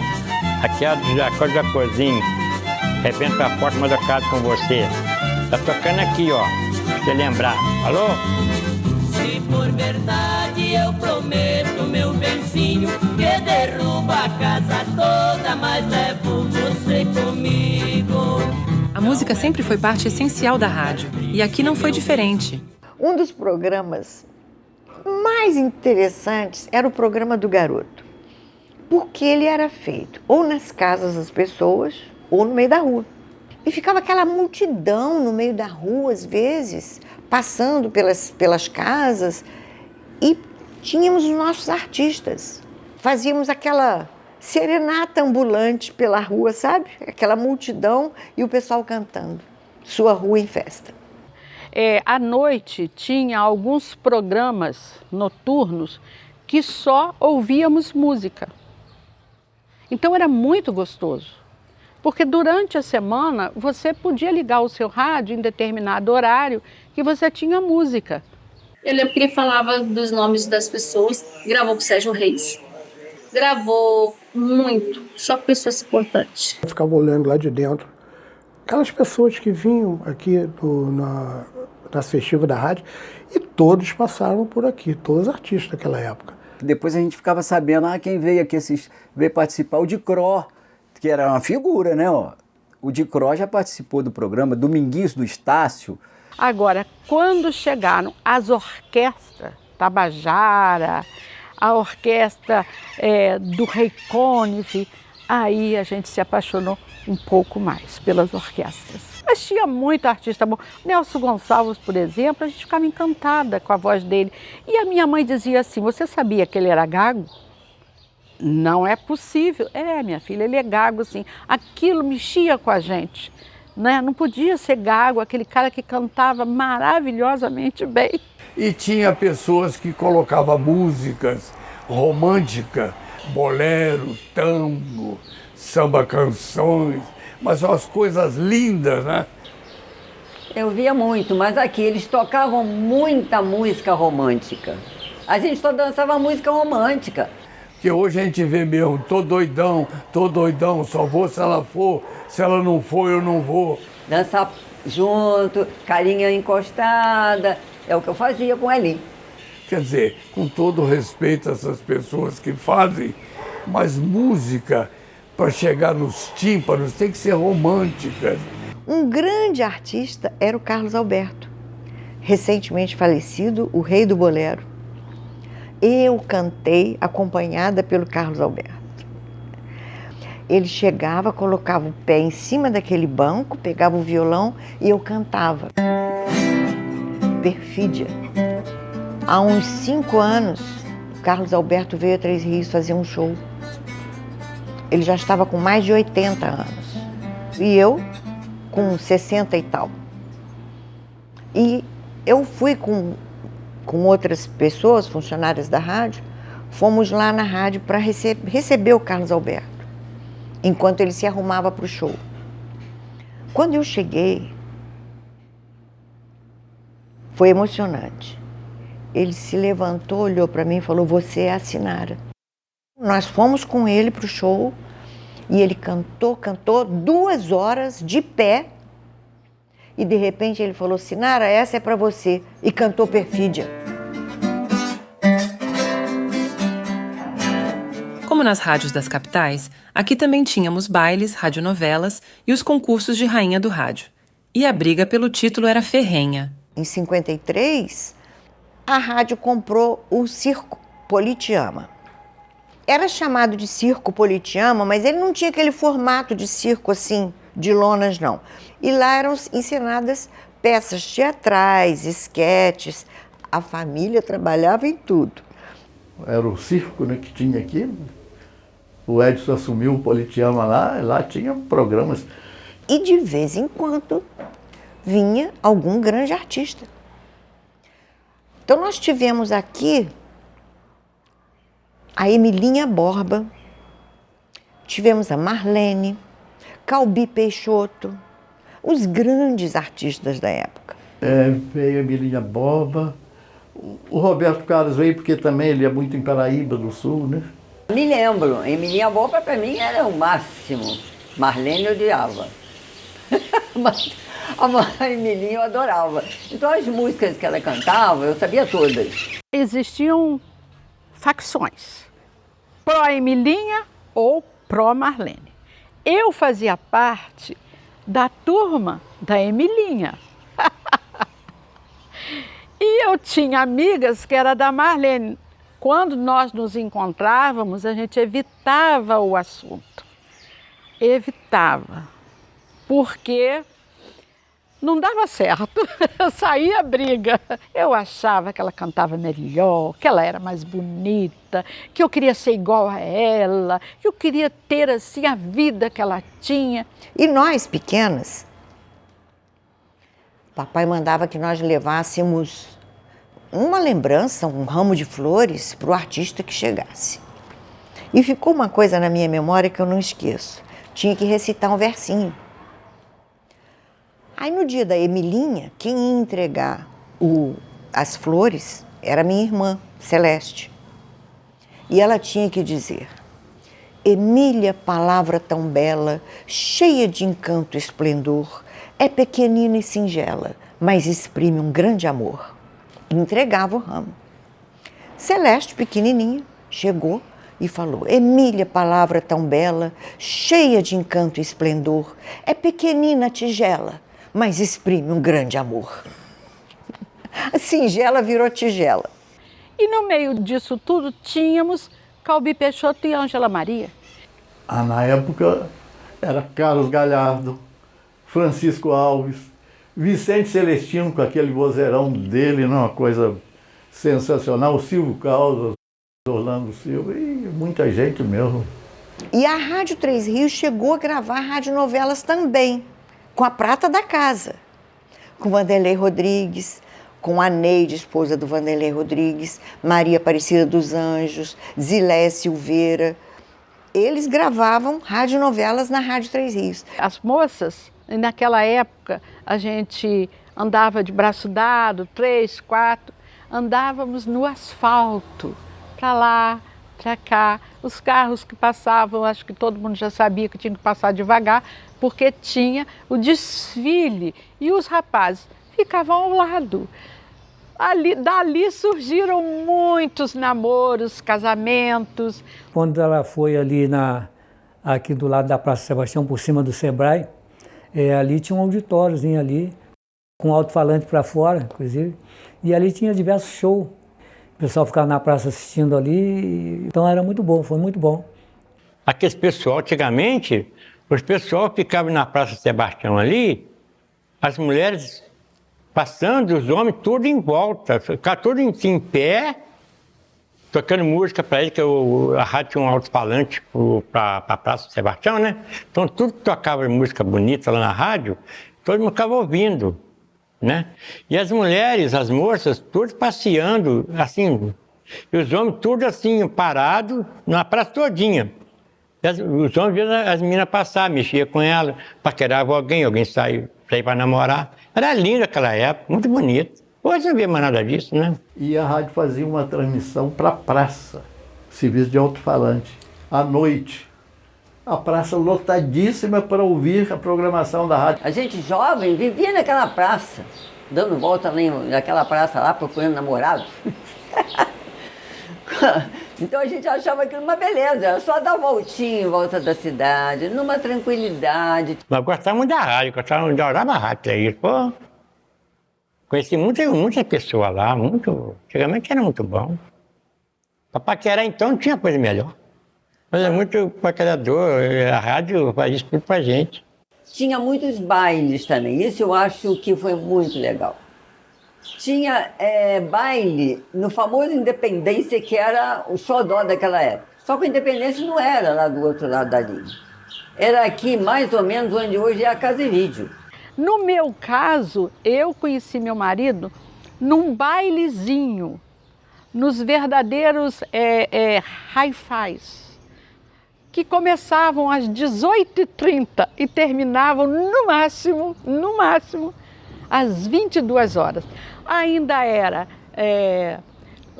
Aqui é a Cláudia Cozinho. Rebenta a porta, mas eu caso com você. Tá tocando aqui, ó. Pra você lembrar. Alô? Se for verdade, eu prometo, meu benzinho, que derruba a casa toda, mas levo você comigo. A música sempre foi parte essencial da rádio. E aqui não foi diferente. Um dos programas mais interessantes era o programa do Garoto. Porque ele era feito ou nas casas das pessoas, ou no meio da rua. E ficava aquela multidão no meio da rua, às vezes, passando pelas casas, e tínhamos os nossos artistas. Fazíamos aquela serenata ambulante pela rua, sabe? Aquela multidão e o pessoal cantando. Sua Rua em Festa. À noite tinha alguns programas noturnos que só ouvíamos música. Então era muito gostoso. Porque durante a semana você podia ligar o seu rádio em determinado horário que você tinha música. Eu lembro que ele falava dos nomes das pessoas, gravou com o Sérgio Reis. Gravou muito, só com pessoas importantes. Eu ficava olhando lá de dentro. Aquelas pessoas que vinham aqui nas festivas da rádio, e todos passaram por aqui, todos os artistas daquela época. Depois a gente ficava sabendo, quem veio aqui veio participar, o Dicró, que era uma figura, né? O Dicró já participou do programa, Dominguinhos do Estácio. Agora, quando chegaram as orquestras, Tabajara, a orquestra do Rei Cônife, aí a gente se apaixonou um pouco mais pelas orquestras. Mas tinha muito artista bom. Nelson Gonçalves, por exemplo, a gente ficava encantada com a voz dele. E a minha mãe dizia assim, você sabia que ele era gago? Não é possível. Minha filha, ele é gago, sim. Aquilo mexia com a gente, né? Não podia ser gago, aquele cara que cantava maravilhosamente bem. E tinha pessoas que colocavam músicas românticas, bolero, tango, samba canções, mas são as coisas lindas, né? Eu via muito, mas aqui eles tocavam muita música romântica. A gente só dançava música romântica. Que hoje a gente vê mesmo, tô doidão, só vou se ela for, se ela não for, eu não vou. Dançar junto, carinha encostada, é o que eu fazia com ele. Quer dizer, com todo respeito a essas pessoas que fazem, mas música, para chegar nos tímpanos, tem que ser romântica. Um grande artista era o Carlos Alberto, recentemente falecido, o rei do bolero. Eu cantei acompanhada pelo Carlos Alberto. Ele chegava, colocava o pé em cima daquele banco, pegava o violão e eu cantava. Perfídia. Há uns 5 anos, o Carlos Alberto veio a Três Rios fazer um show. Ele já estava com mais de 80 anos. E eu com 60 e tal. E eu fui com outras pessoas, funcionárias da rádio, fomos lá na rádio para receber o Carlos Alberto, enquanto ele se arrumava para o show. Quando eu cheguei, foi emocionante. Ele se levantou, olhou para mim e falou: "Você é a Sinara". Nós fomos com ele para o show e ele cantou 2 horas de pé e de repente ele falou: "Sinara, essa é para você", e cantou Perfídia. Como nas rádios das capitais, aqui também tínhamos bailes, radionovelas e os concursos de rainha do rádio. E a briga pelo título era ferrenha. Em 53, a rádio comprou o Circo Politeama. Era chamado de Circo Politeama, mas ele não tinha aquele formato de circo assim, de lonas, não. E lá eram encenadas peças teatrais, esquetes. A família trabalhava em tudo. Era o circo, né, que tinha aqui. O Edson assumiu o Politeama lá tinha programas. E de vez em quando vinha algum grande artista. Então nós tivemos aqui a Emilinha Borba, tivemos a Marlene, Calbi Peixoto, os grandes artistas da época. Veio a Emilinha Borba, o Roberto Carlos veio porque também ele é muito em Paraíba do Sul, né? Me lembro, Emilinha Borba para mim era o máximo. Marlene eu odiava. Mas a Emilinha eu adorava. Então as músicas que ela cantava, eu sabia todas. Existiam facções, pró-Emilinha ou pró-Marlene. Eu fazia parte da turma da Emilinha. E eu tinha amigas que era da Marlene. Quando nós nos encontrávamos, a gente evitava o assunto. Evitava. Porque não dava certo, saía briga. Eu achava que ela cantava melhor, que ela era mais bonita, que eu queria ser igual a ela, que eu queria ter assim a vida que ela tinha. E nós, pequenas, papai mandava que nós levássemos uma lembrança, um ramo de flores para o artista que chegasse. E ficou uma coisa na minha memória que eu não esqueço. Tinha que recitar um versinho. Aí no dia da Emilinha, quem ia entregar as flores era minha irmã, Celeste. E ela tinha que dizer: "Emília, palavra tão bela, cheia de encanto e esplendor, é pequenina e singela, mas exprime um grande amor." E entregava o ramo. Celeste, pequenininha, chegou e falou: "Emília, palavra tão bela, cheia de encanto e esplendor, é pequenina a tigela, mas exprime um grande amor." A singela virou tigela. E no meio disso tudo tínhamos Calbi Peixoto e Ângela Maria. Na época era Carlos Galhardo, Francisco Alves, Vicente Celestino com aquele vozeirão dele, uma coisa sensacional, o Silvio Caldas, Orlando Silva e muita gente mesmo. E a Rádio Três Rios chegou a gravar radionovelas também, com a prata da casa, com Vanderlei Rodrigues, com a Neide, esposa do Vanderlei Rodrigues, Maria Aparecida dos Anjos, Zilé Silveira. Eles gravavam radionovelas na Rádio Três Rios. As moças, naquela época, a gente andava de braço dado, 3, 4, andávamos no asfalto, para lá, para cá. Os carros que passavam, acho que todo mundo já sabia que tinha que passar devagar, porque tinha o desfile e os rapazes ficavam ao lado. Dali surgiram muitos namoros, casamentos. Quando ela foi ali aqui do lado da Praça Sebastião, por cima do Sebrae, Ali tinha um auditóriozinho ali, com alto-falante para fora, inclusive, e ali tinha diversos shows. O pessoal ficava na praça assistindo ali, então era muito bom, foi muito bom. Aqueles pessoal, antigamente, os pessoal ficavam na Praça Sebastião ali, as mulheres passando, os homens tudo em volta, ficavam tudo em pé, tocando música para eles, que a rádio tinha um alto-falante para a Praça Sebastião, né? Então tudo que tocava música bonita lá na rádio, todo mundo ficava ouvindo, né? E as mulheres, as moças, tudo passeando, assim, e os homens tudo assim, parados, na praça todinha. Os homens viam as meninas passar, mexia com elas, paquerava alguém saía para namorar. Era lindo aquela época, muito bonito. Hoje não vê mais nada disso, né? E a rádio fazia uma transmissão para a praça, serviço de alto-falante, à noite. A praça lotadíssima para ouvir a programação da rádio. A gente jovem vivia naquela praça, dando volta naquela praça lá, procurando namorado. Então a gente achava aquilo uma beleza, era só dar voltinha em volta da cidade, numa tranquilidade. Mas gostava muito da rádio, adorava a rádio, é isso, pô. Conheci muitas pessoas lá, antigamente era muito bom. Para paquerar então não tinha coisa melhor. Mas é muito paquerador, a rádio faz isso tudo pra gente. Tinha muitos bailes também, isso eu acho que foi muito legal. Tinha baile no famoso Independência, que era o xodó daquela época. Só que a Independência não era lá do outro lado da linha. Era aqui, mais ou menos, onde hoje é a Casa e Vídeo. No meu caso, eu conheci meu marido num bailezinho, nos verdadeiros hi-fis, que começavam às 18h30 e terminavam no máximo, às 22 horas. Ainda era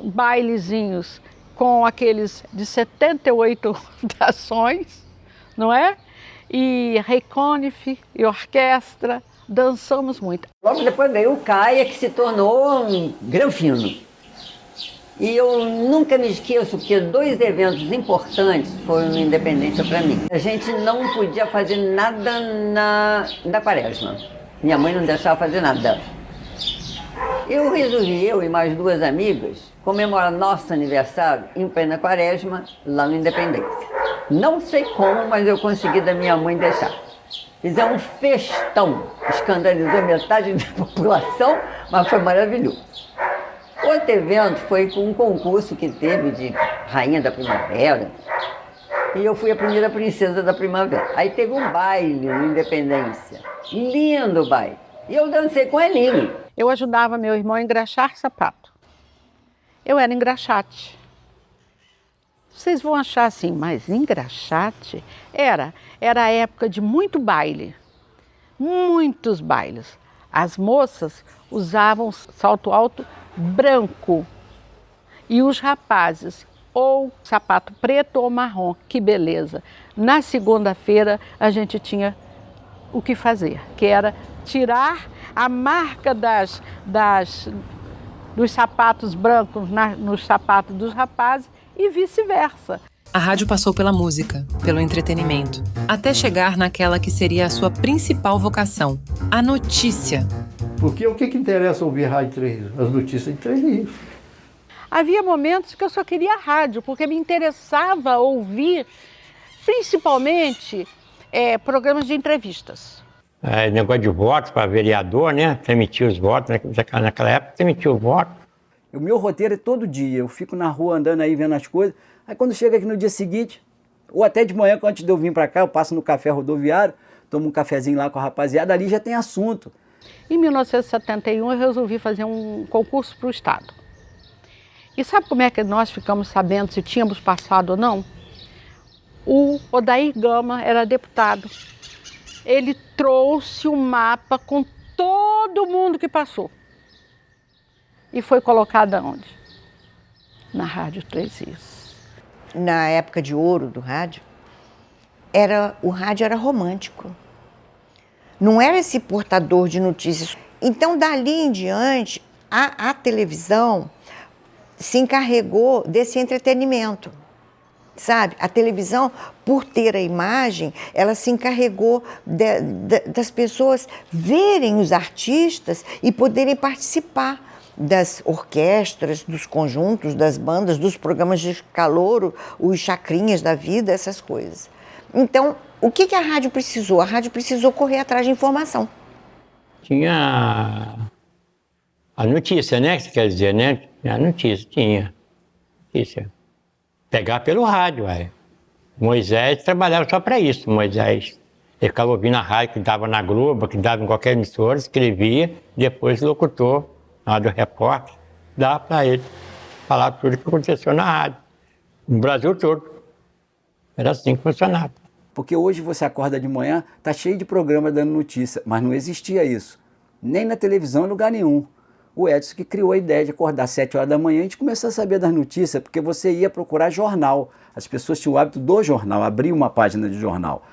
bailezinhos com aqueles de 78 dações, não é? E Rei Conniff e orquestra, dançamos muito. Logo depois veio o Caia, que se tornou um granfino. E eu nunca me esqueço, porque 2 eventos importantes foram na Independência para mim. A gente não podia fazer nada na Quaresma. Minha mãe não deixava fazer nada. Eu resolvi, eu e mais 2 amigas, comemorar nosso aniversário em plena Quaresma, lá na Independência. Não sei como, mas eu consegui da minha mãe deixar. Fizemos um festão, escandalizou metade da população, mas foi maravilhoso. Outro evento foi com um concurso que teve de Rainha da Primavera, e eu fui a primeira princesa da primavera. Aí teve um baile na Independência, lindo baile, e eu dancei com Elinho. Eu ajudava meu irmão a engraxar sapato. Eu era engraxate. Vocês vão achar assim, mas engraxate? Era a época de muito baile, muitos bailes. As moças usavam salto alto branco e os rapazes ou sapato preto ou marrom, que beleza. Na segunda-feira a gente tinha o que fazer, que era tirar a marca dos sapatos brancos nos sapatos dos rapazes e vice-versa. A rádio passou pela música, pelo entretenimento, até chegar naquela que seria a sua principal vocação, a notícia. Porque o que interessa ouvir rádio 3 rios? As notícias de 3 rios. Havia momentos que eu só queria rádio, porque me interessava ouvir, principalmente, programas de entrevistas. Negócio de votos para vereador, né? Transmitir os votos, naquela época transmitia o voto. O meu roteiro é todo dia, eu fico na rua andando aí vendo as coisas, aí quando chega aqui no dia seguinte, ou até de manhã, antes de eu vir para cá, eu passo no café rodoviário, tomo um cafezinho lá com a rapaziada, ali já tem assunto. Em 1971 eu resolvi fazer um concurso para o Estado. E sabe como é que nós ficamos sabendo se tínhamos passado ou não? O Odair Gama era deputado. Ele trouxe um mapa com todo mundo que passou. E foi colocado aonde? Na Rádio 3 Rios. Na época de ouro do rádio, o rádio era romântico. Não era esse portador de notícias. Então, dali em diante, a televisão se encarregou desse entretenimento. sabe? A televisão, por ter a imagem, ela se encarregou das pessoas verem os artistas e poderem participar das orquestras, dos conjuntos, das bandas, dos programas de calouro, os chacrinhas da vida, essas coisas. Então, o que a rádio precisou? A rádio precisou correr atrás de informação. Tinha a notícia, né? Que você quer dizer, né? A notícia, tinha. Notícia. Pegar pelo rádio, aí. Moisés trabalhava só para isso, Moisés. Ele ficava ouvindo a rádio que dava na Globo, que dava em qualquer emissora, escrevia, depois o locutor, lá do repórter, dava para ele falar tudo o que aconteceu na rádio, no Brasil todo. Era assim que funcionava. Porque hoje você acorda de manhã, tá cheio de programa dando notícia, mas não existia isso. Nem na televisão, em lugar nenhum. O Edson que criou a ideia de acordar às 7 horas da manhã e a gente começou a saber das notícias, porque você ia procurar jornal. As pessoas tinham o hábito do jornal, abrir uma página de jornal.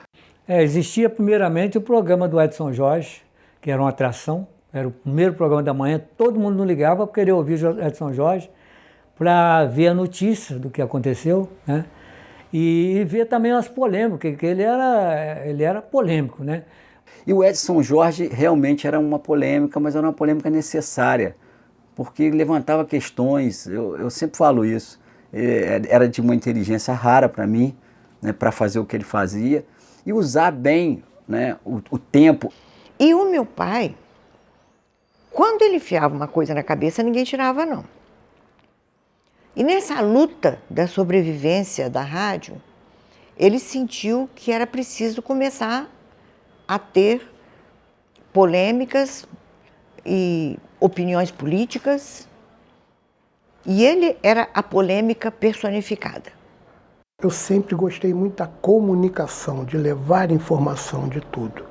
Existia primeiramente o programa do Edson Jorge, que era uma atração, era o primeiro programa da manhã, todo mundo não ligava para querer ouvir o Edson Jorge, para ver a notícia do que aconteceu, né? E ver também as polêmicas, porque ele era polêmico, né? E o Edson Jorge realmente era uma polêmica, mas era uma polêmica necessária, porque ele levantava questões, eu sempre falo isso, era de uma inteligência rara para mim, né, para fazer o que ele fazia, e usar bem, né, o tempo. E o meu pai, quando ele enfiava uma coisa na cabeça, ninguém tirava, não. E nessa luta da sobrevivência da rádio, ele sentiu que era preciso começar a ter polêmicas e opiniões políticas. E ele era a polêmica personificada. Eu sempre gostei muito da comunicação, de levar informação de tudo.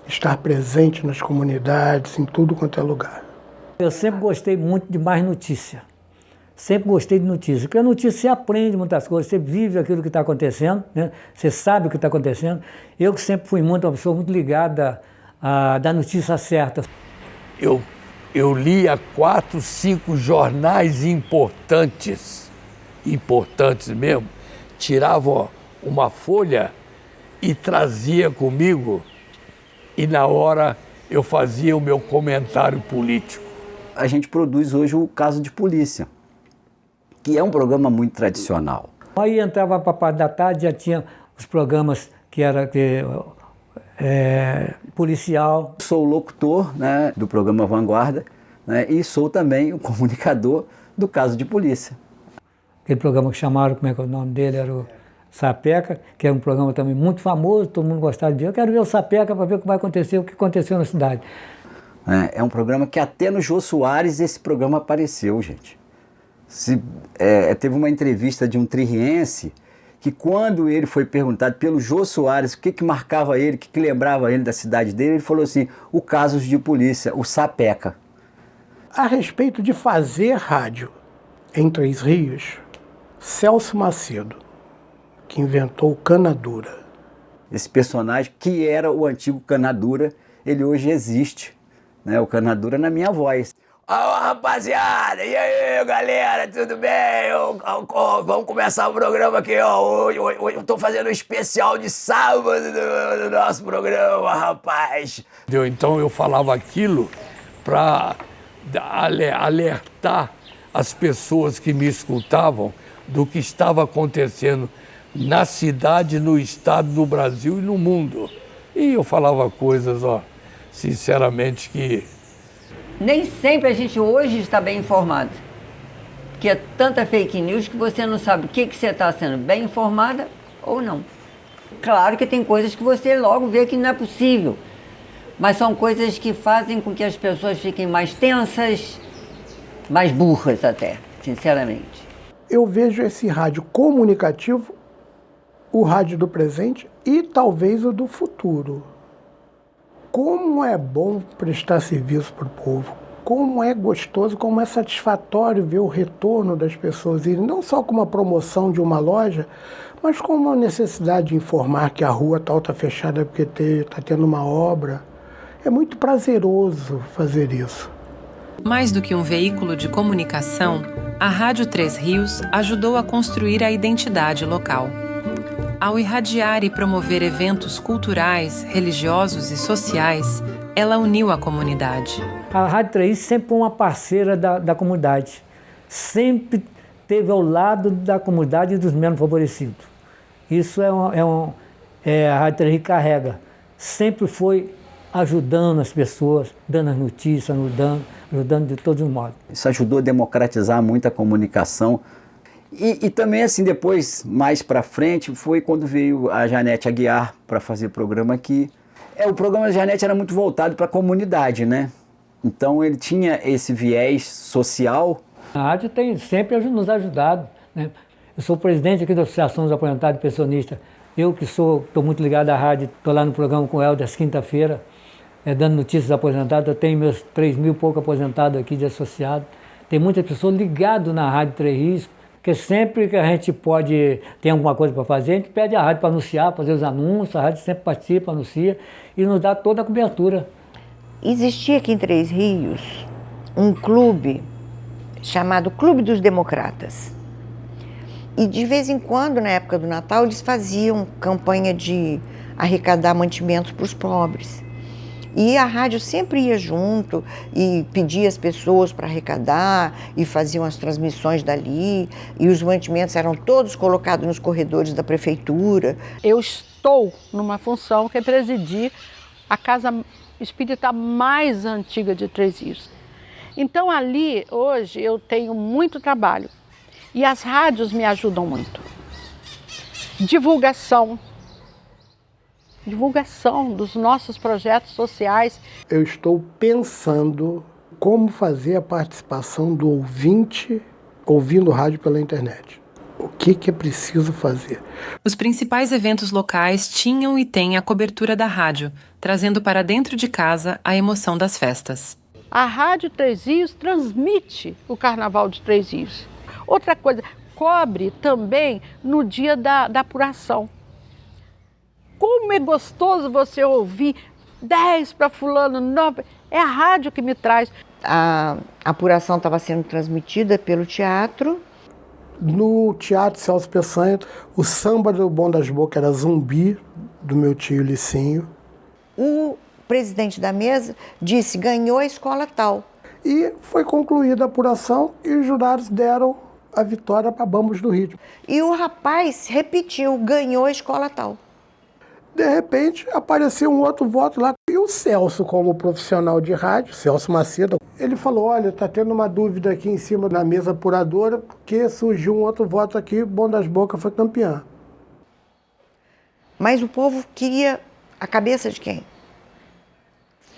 Estar presente nas comunidades, em tudo quanto é lugar. Eu sempre gostei muito de mais notícia. Sempre gostei de notícia, porque a notícia você aprende muitas coisas, você vive aquilo que está acontecendo, né? Você sabe o que está acontecendo. Eu que sempre fui uma pessoa muito ligada a dar notícia certa. Eu lia 4, 5 jornais importantes mesmo, tirava uma folha e trazia comigo e na hora eu fazia o meu comentário político. A gente produz hoje o Caso de Polícia, que é um programa muito tradicional. Aí entrava para a parte da tarde, já tinha os programas que era policial. Sou o locutor, né, do programa Vanguarda, né, e sou também o comunicador do Caso de Polícia. Aquele programa que chamaram, como é que é o nome dele, era o Sapeca, que era um programa também muito famoso, todo mundo gostava de ver. Eu quero ver o Sapeca para ver o que vai acontecer, o que aconteceu na cidade. É um programa que até no Jô Soares esse programa apareceu, gente. Teve uma entrevista de um tririense que quando ele foi perguntado pelo Jô Soares o que marcava ele, o que lembrava ele da cidade dele, ele falou assim, o Casos de Polícia, o Sapeca. A respeito de fazer rádio em Três Rios, Celso Macedo, que inventou o Canadura. Esse personagem que era o antigo Canadura, ele hoje existe, né? O Canadura na minha voz. Rapaziada, e aí galera, tudo bem? Vamos começar o programa aqui, ó. Hoje eu tô fazendo um especial de sábado do nosso programa, rapaz. Então eu falava aquilo para alertar as pessoas que me escutavam do que estava acontecendo na cidade, no estado, no Brasil e no mundo. E eu falava coisas, ó, sinceramente que... Nem sempre a gente hoje está bem informado. Porque é tanta fake news que você não sabe o que você está sendo bem informada ou não. Claro que tem coisas que você logo vê que não é possível. Mas são coisas que fazem com que as pessoas fiquem mais tensas, mais burras até, sinceramente. Eu vejo esse rádio comunicativo, o rádio do presente e talvez o do futuro. Como é bom prestar serviço para o povo, como é gostoso, como é satisfatório ver o retorno das pessoas irem, não só com uma promoção de uma loja, mas com uma necessidade de informar que a rua tal está fechada porque está tendo uma obra. É muito prazeroso fazer isso. Mais do que um veículo de comunicação, a Rádio Três Rios ajudou a construir a identidade local. Ao irradiar e promover eventos culturais, religiosos e sociais, ela uniu a comunidade. A Rádio Três Rios sempre foi uma parceira da comunidade. Sempre esteve ao lado da comunidade e dos menos favorecidos. Isso a Rádio Três Rios carrega. Sempre foi ajudando as pessoas, dando as notícias, ajudando de todos os modos. Isso ajudou a democratizar muito a comunicação. E também, assim, depois, mais para frente, foi quando veio a Janete Aguiar para fazer programa aqui. O programa da Janete era muito voltado para a comunidade, né? Então ele tinha esse viés social. A rádio tem sempre nos ajudado, né? Eu sou presidente aqui da Associação dos Aposentados e Pensionistas. Eu que estou muito ligado à rádio, estou lá no programa com o Helder, às quinta-feira, dando notícias aposentados. Eu tenho meus 3.000 e pouco aposentados aqui de associado. Tem muitas pessoas ligadas na Rádio Três Rios, porque sempre que a gente tem alguma coisa para fazer, a gente pede a rádio para anunciar, fazer os anúncios, a rádio sempre participa, anuncia e nos dá toda a cobertura. Existia aqui em Três Rios um clube chamado Clube dos Democratas. E de vez em quando, na época do Natal, eles faziam campanha de arrecadar mantimentos para os pobres. E a rádio sempre ia junto e pedia as pessoas para arrecadar e faziam as transmissões dali. E os mantimentos eram todos colocados nos corredores da prefeitura. Eu estou numa função que é presidir a casa espírita mais antiga de Três Rios. Então ali, hoje, eu tenho muito trabalho. E as rádios me ajudam muito. Divulgação dos nossos projetos sociais. Eu estou pensando como fazer a participação do ouvinte ouvindo rádio pela internet. O que é preciso fazer? Os principais eventos locais tinham e têm a cobertura da rádio, trazendo para dentro de casa a emoção das festas. A Rádio Três Rios transmite o Carnaval de Três Rios. Outra coisa, cobre também no dia da apuração. Como é gostoso você ouvir 10 para fulano, 9. É a rádio que me traz. A apuração estava sendo transmitida pelo teatro. No Teatro Celso Peçanha, o samba do Bom das Bocas era Zumbi, do meu tio Licinho. O presidente da mesa disse, ganhou a escola tal. E foi concluída a apuração e os jurados deram a vitória para Bambos do Ritmo. E o rapaz repetiu, ganhou a escola tal. De repente, apareceu um outro voto lá. E o Celso, como profissional de rádio, Celso Macedo, ele falou, olha, está tendo uma dúvida aqui em cima da mesa apuradora, porque surgiu um outro voto aqui, Bom das Bocas foi campeã. Mas o povo queria a cabeça de quem?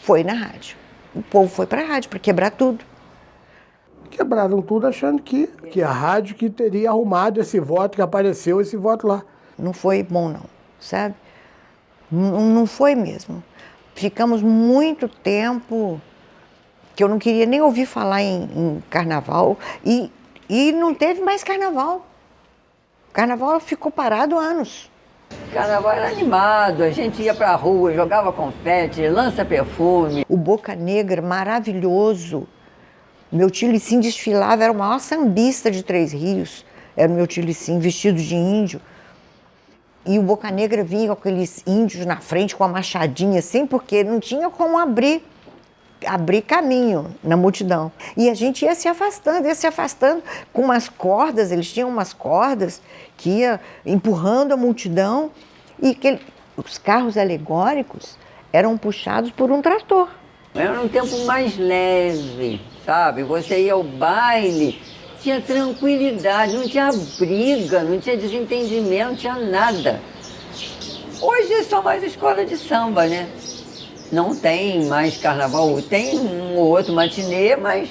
Foi na rádio. O povo foi para a rádio para quebrar tudo. Quebraram tudo achando que a rádio que teria arrumado esse voto, que apareceu esse voto lá. Não foi bom não, sabe? Não foi mesmo. Ficamos muito tempo que eu não queria nem ouvir falar em carnaval e não teve mais carnaval. O carnaval ficou parado há anos. Carnaval era animado, a gente ia pra rua, jogava confete, lança-perfume. O Boca Negra, maravilhoso. Meu tio Licim desfilava, era o maior sambista de Três Rios. Era o meu tio Licim, vestido de índio. E o Boca Negra vinha com aqueles índios na frente, com a machadinha assim, porque não tinha como abrir caminho na multidão. E a gente ia se afastando com umas cordas, eles tinham umas cordas que ia empurrando a multidão e os carros alegóricos eram puxados por um trator. Era um tempo mais leve, sabe? Você ia ao baile, tinha tranquilidade, não tinha briga, não tinha desentendimento, não tinha nada. Hoje é só mais escola de samba, né? Não tem mais carnaval, tem um ou outro matinê, mas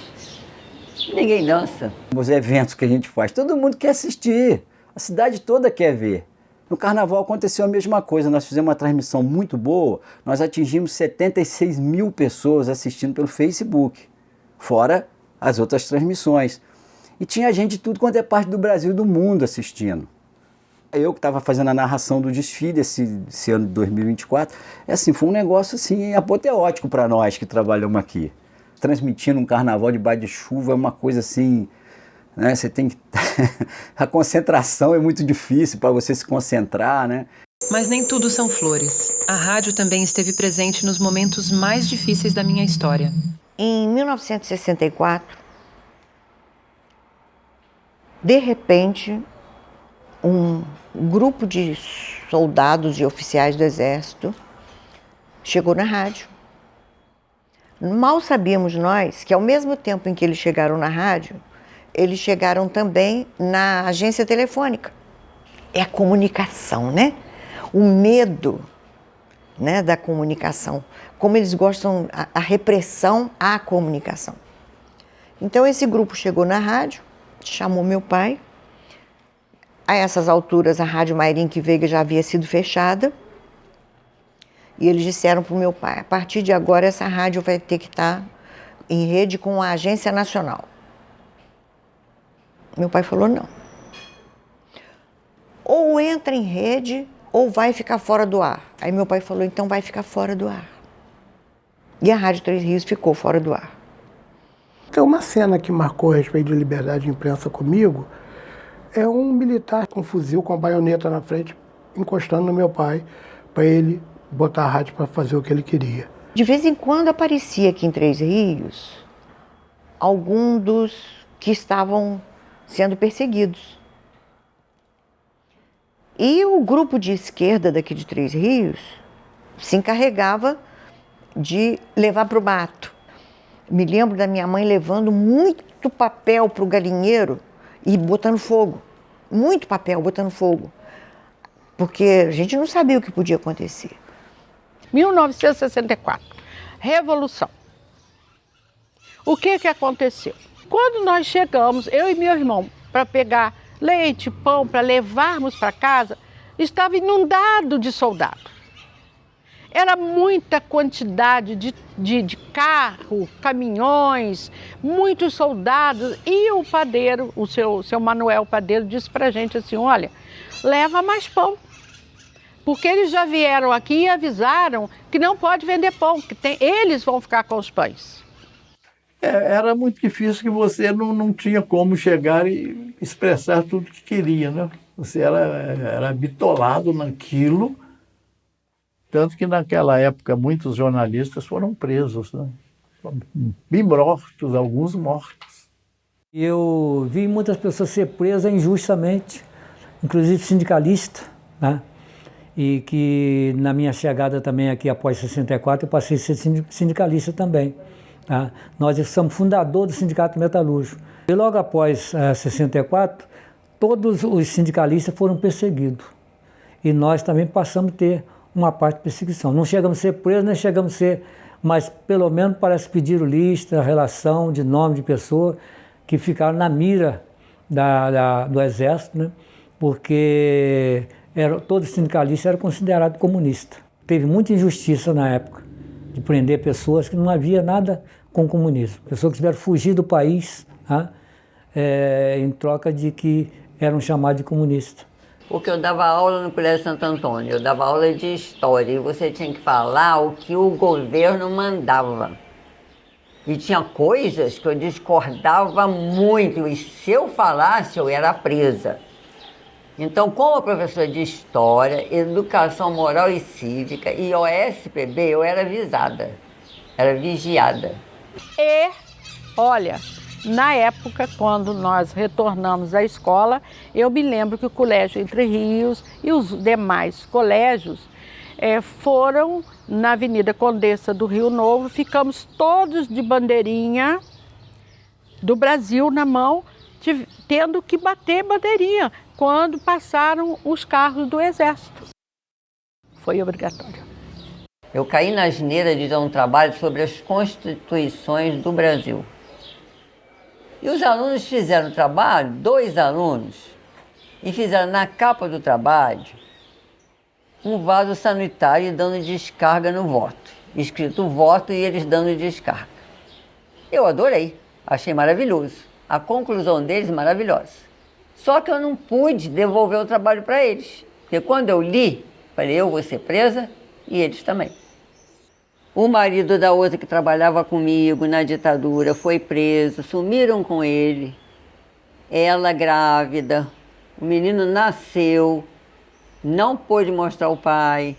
ninguém dança. Os eventos que a gente faz, todo mundo quer assistir, a cidade toda quer ver. No carnaval aconteceu a mesma coisa, nós fizemos uma transmissão muito boa, nós atingimos 76 mil pessoas assistindo pelo Facebook, fora as outras transmissões. E tinha gente de tudo quanto é parte do Brasil e do mundo assistindo. Eu que estava fazendo a narração do desfile esse ano de 2024, foi um negócio assim, apoteótico para nós que trabalhamos aqui. Transmitindo um carnaval debaixo de chuva é uma coisa assim, né? Você tem que... A concentração é muito difícil para você se concentrar, né? Mas nem tudo são flores. A rádio também esteve presente nos momentos mais difíceis da minha história. Em 1964, de repente, um grupo de soldados e oficiais do Exército chegou na rádio. Mal sabíamos nós que, ao mesmo tempo em que eles chegaram na rádio, eles chegaram também na agência telefônica. É a comunicação, né? O medo, né, da comunicação. Como eles gostam, a repressão à comunicação. Então, esse grupo chegou na rádio, chamou meu pai. A essas alturas, a Rádio Mairinque Veiga já havia sido fechada. E eles disseram para o meu pai, a partir de agora essa rádio vai ter que estar em rede com a Agência Nacional. Meu pai falou não. Ou entra em rede ou vai ficar fora do ar. Aí meu pai falou, então vai ficar fora do ar. E a Rádio Três Rios ficou fora do ar. Tem uma cena que marcou a respeito de liberdade de imprensa comigo, é um militar com um fuzil, com a baioneta na frente, encostando no meu pai, para ele botar a rádio para fazer o que ele queria. De vez em quando aparecia aqui em Três Rios algum dos que estavam sendo perseguidos. E o grupo de esquerda daqui de Três Rios se encarregava de levar para o mato. Me lembro da minha mãe levando muito papel para o galinheiro e botando fogo. Muito papel botando fogo. Porque a gente não sabia o que podia acontecer. 1964, Revolução. O que aconteceu? Quando nós chegamos, eu e meu irmão, para pegar leite, pão, para levarmos para casa, estava inundado de soldados. Era muita quantidade de carro, caminhões, muitos soldados. E o padeiro, o seu Manuel Padeiro, disse para a gente assim, olha, leva mais pão. Porque eles já vieram aqui e avisaram que não pode vender pão, que eles vão ficar com os pães. Era muito difícil que você não tinha como chegar e expressar tudo que queria, né? Você era bitolado naquilo, tanto que naquela época muitos jornalistas foram presos, né? Bem mortos, alguns mortos. Eu vi muitas pessoas ser presas injustamente, inclusive sindicalista, né? E que na minha chegada também aqui após 64 eu passei a ser sindicalista também. Tá? Nós somos fundador do Sindicato Metalúrgico. E logo após 64, todos os sindicalistas foram perseguidos. E nós também passamos a ter uma parte de perseguição. Não chegamos a ser presos, nem chegamos a ser, mas pelo menos parece pedir lista, relação de nome de pessoa que ficaram na mira do Exército, né? Porque todos os sindicalistas eram considerados comunistas. Teve muita injustiça na época de prender pessoas que não havia nada com o comunismo. Pessoas que tiveram fugir do país, tá? Em troca de que eram chamados de comunistas. Porque eu dava aula no Colégio Santo Antônio, eu dava aula de história e você tinha que falar o que o governo mandava. E tinha coisas que eu discordava muito e se eu falasse eu era presa. Então, como professora de História, Educação Moral e Cívica e OSPB, eu era avisada, era vigiada. E, olha, na época, quando nós retornamos à escola, eu me lembro que o Colégio Entre Rios e os demais colégios foram na Avenida Condessa do Rio Novo, ficamos todos de bandeirinha do Brasil na mão, tendo que bater bandeirinha quando passaram os carros do Exército. Foi obrigatório. Eu caí na asneira de dar um trabalho sobre as constituições do Brasil. E os alunos fizeram o trabalho, 2 alunos, e fizeram na capa do trabalho um vaso sanitário dando descarga no voto. Escrito voto e eles dando descarga. Eu adorei, achei maravilhoso. A conclusão deles maravilhosa. Só que eu não pude devolver o trabalho para eles. Porque quando eu li, falei, eu vou ser presa e eles também. O marido da outra que trabalhava comigo na ditadura foi preso, sumiram com ele. ela grávida, o menino nasceu, não pôde mostrar o pai.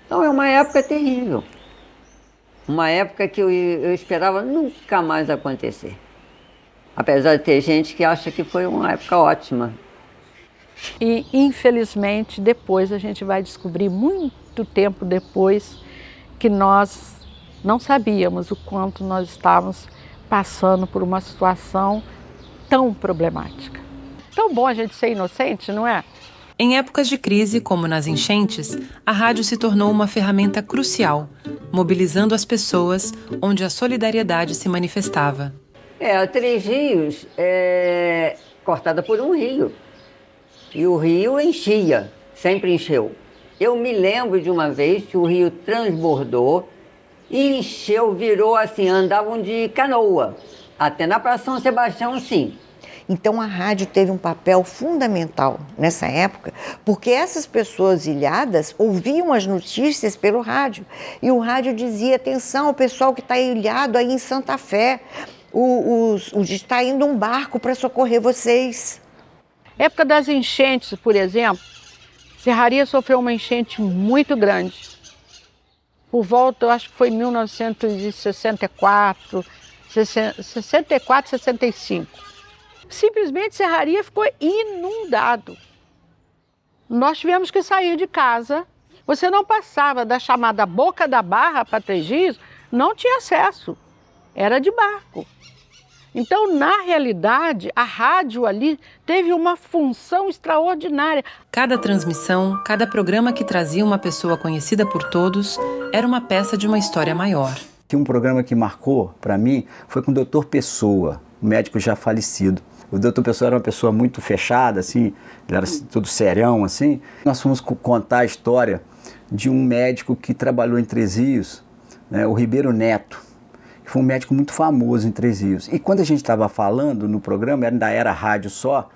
Então é uma época terrível. Uma época que eu esperava nunca mais acontecer. Apesar de ter gente que acha que foi uma época ótima. E, infelizmente, depois a gente vai descobrir, muito tempo depois, que nós não sabíamos o quanto nós estávamos passando por uma situação tão problemática. Tão bom a gente ser inocente, não é? Em épocas de crise, como nas enchentes, a rádio se tornou uma ferramenta crucial, mobilizando as pessoas onde a solidariedade se manifestava. A Três Rios é cortada por um rio. E o rio enchia, sempre encheu. Eu me lembro de uma vez que o rio transbordou e encheu, virou assim, andavam de canoa. Até na Praça São Sebastião, sim. Então a rádio teve um papel fundamental nessa época, porque essas pessoas ilhadas ouviam as notícias pelo rádio. E o rádio dizia, atenção, o pessoal que está ilhado aí em Santa Fé, está indo um barco para socorrer vocês. Época das enchentes, por exemplo, Serraria sofreu uma enchente muito grande. Por volta, eu acho que foi 1964, 65. Simplesmente Serraria ficou inundado. Nós tivemos que sair de casa. Você não passava da chamada Boca da Barra para Três Rios, não tinha acesso. Era de barco. Então, na realidade, a rádio ali teve uma função extraordinária. Cada transmissão, cada programa que trazia uma pessoa conhecida por todos, era uma peça de uma história maior. Um programa que marcou para mim foi com o Dr. Pessoa, um médico já falecido. O Dr. Pessoa era uma pessoa muito fechada, assim, ele era todo serião, assim. Nós fomos contar a história de um médico que trabalhou em Três Rios, né, o Ribeiro Neto, que foi um médico muito famoso em Três Rios. E quando a gente estava falando no programa, ainda era rádio só,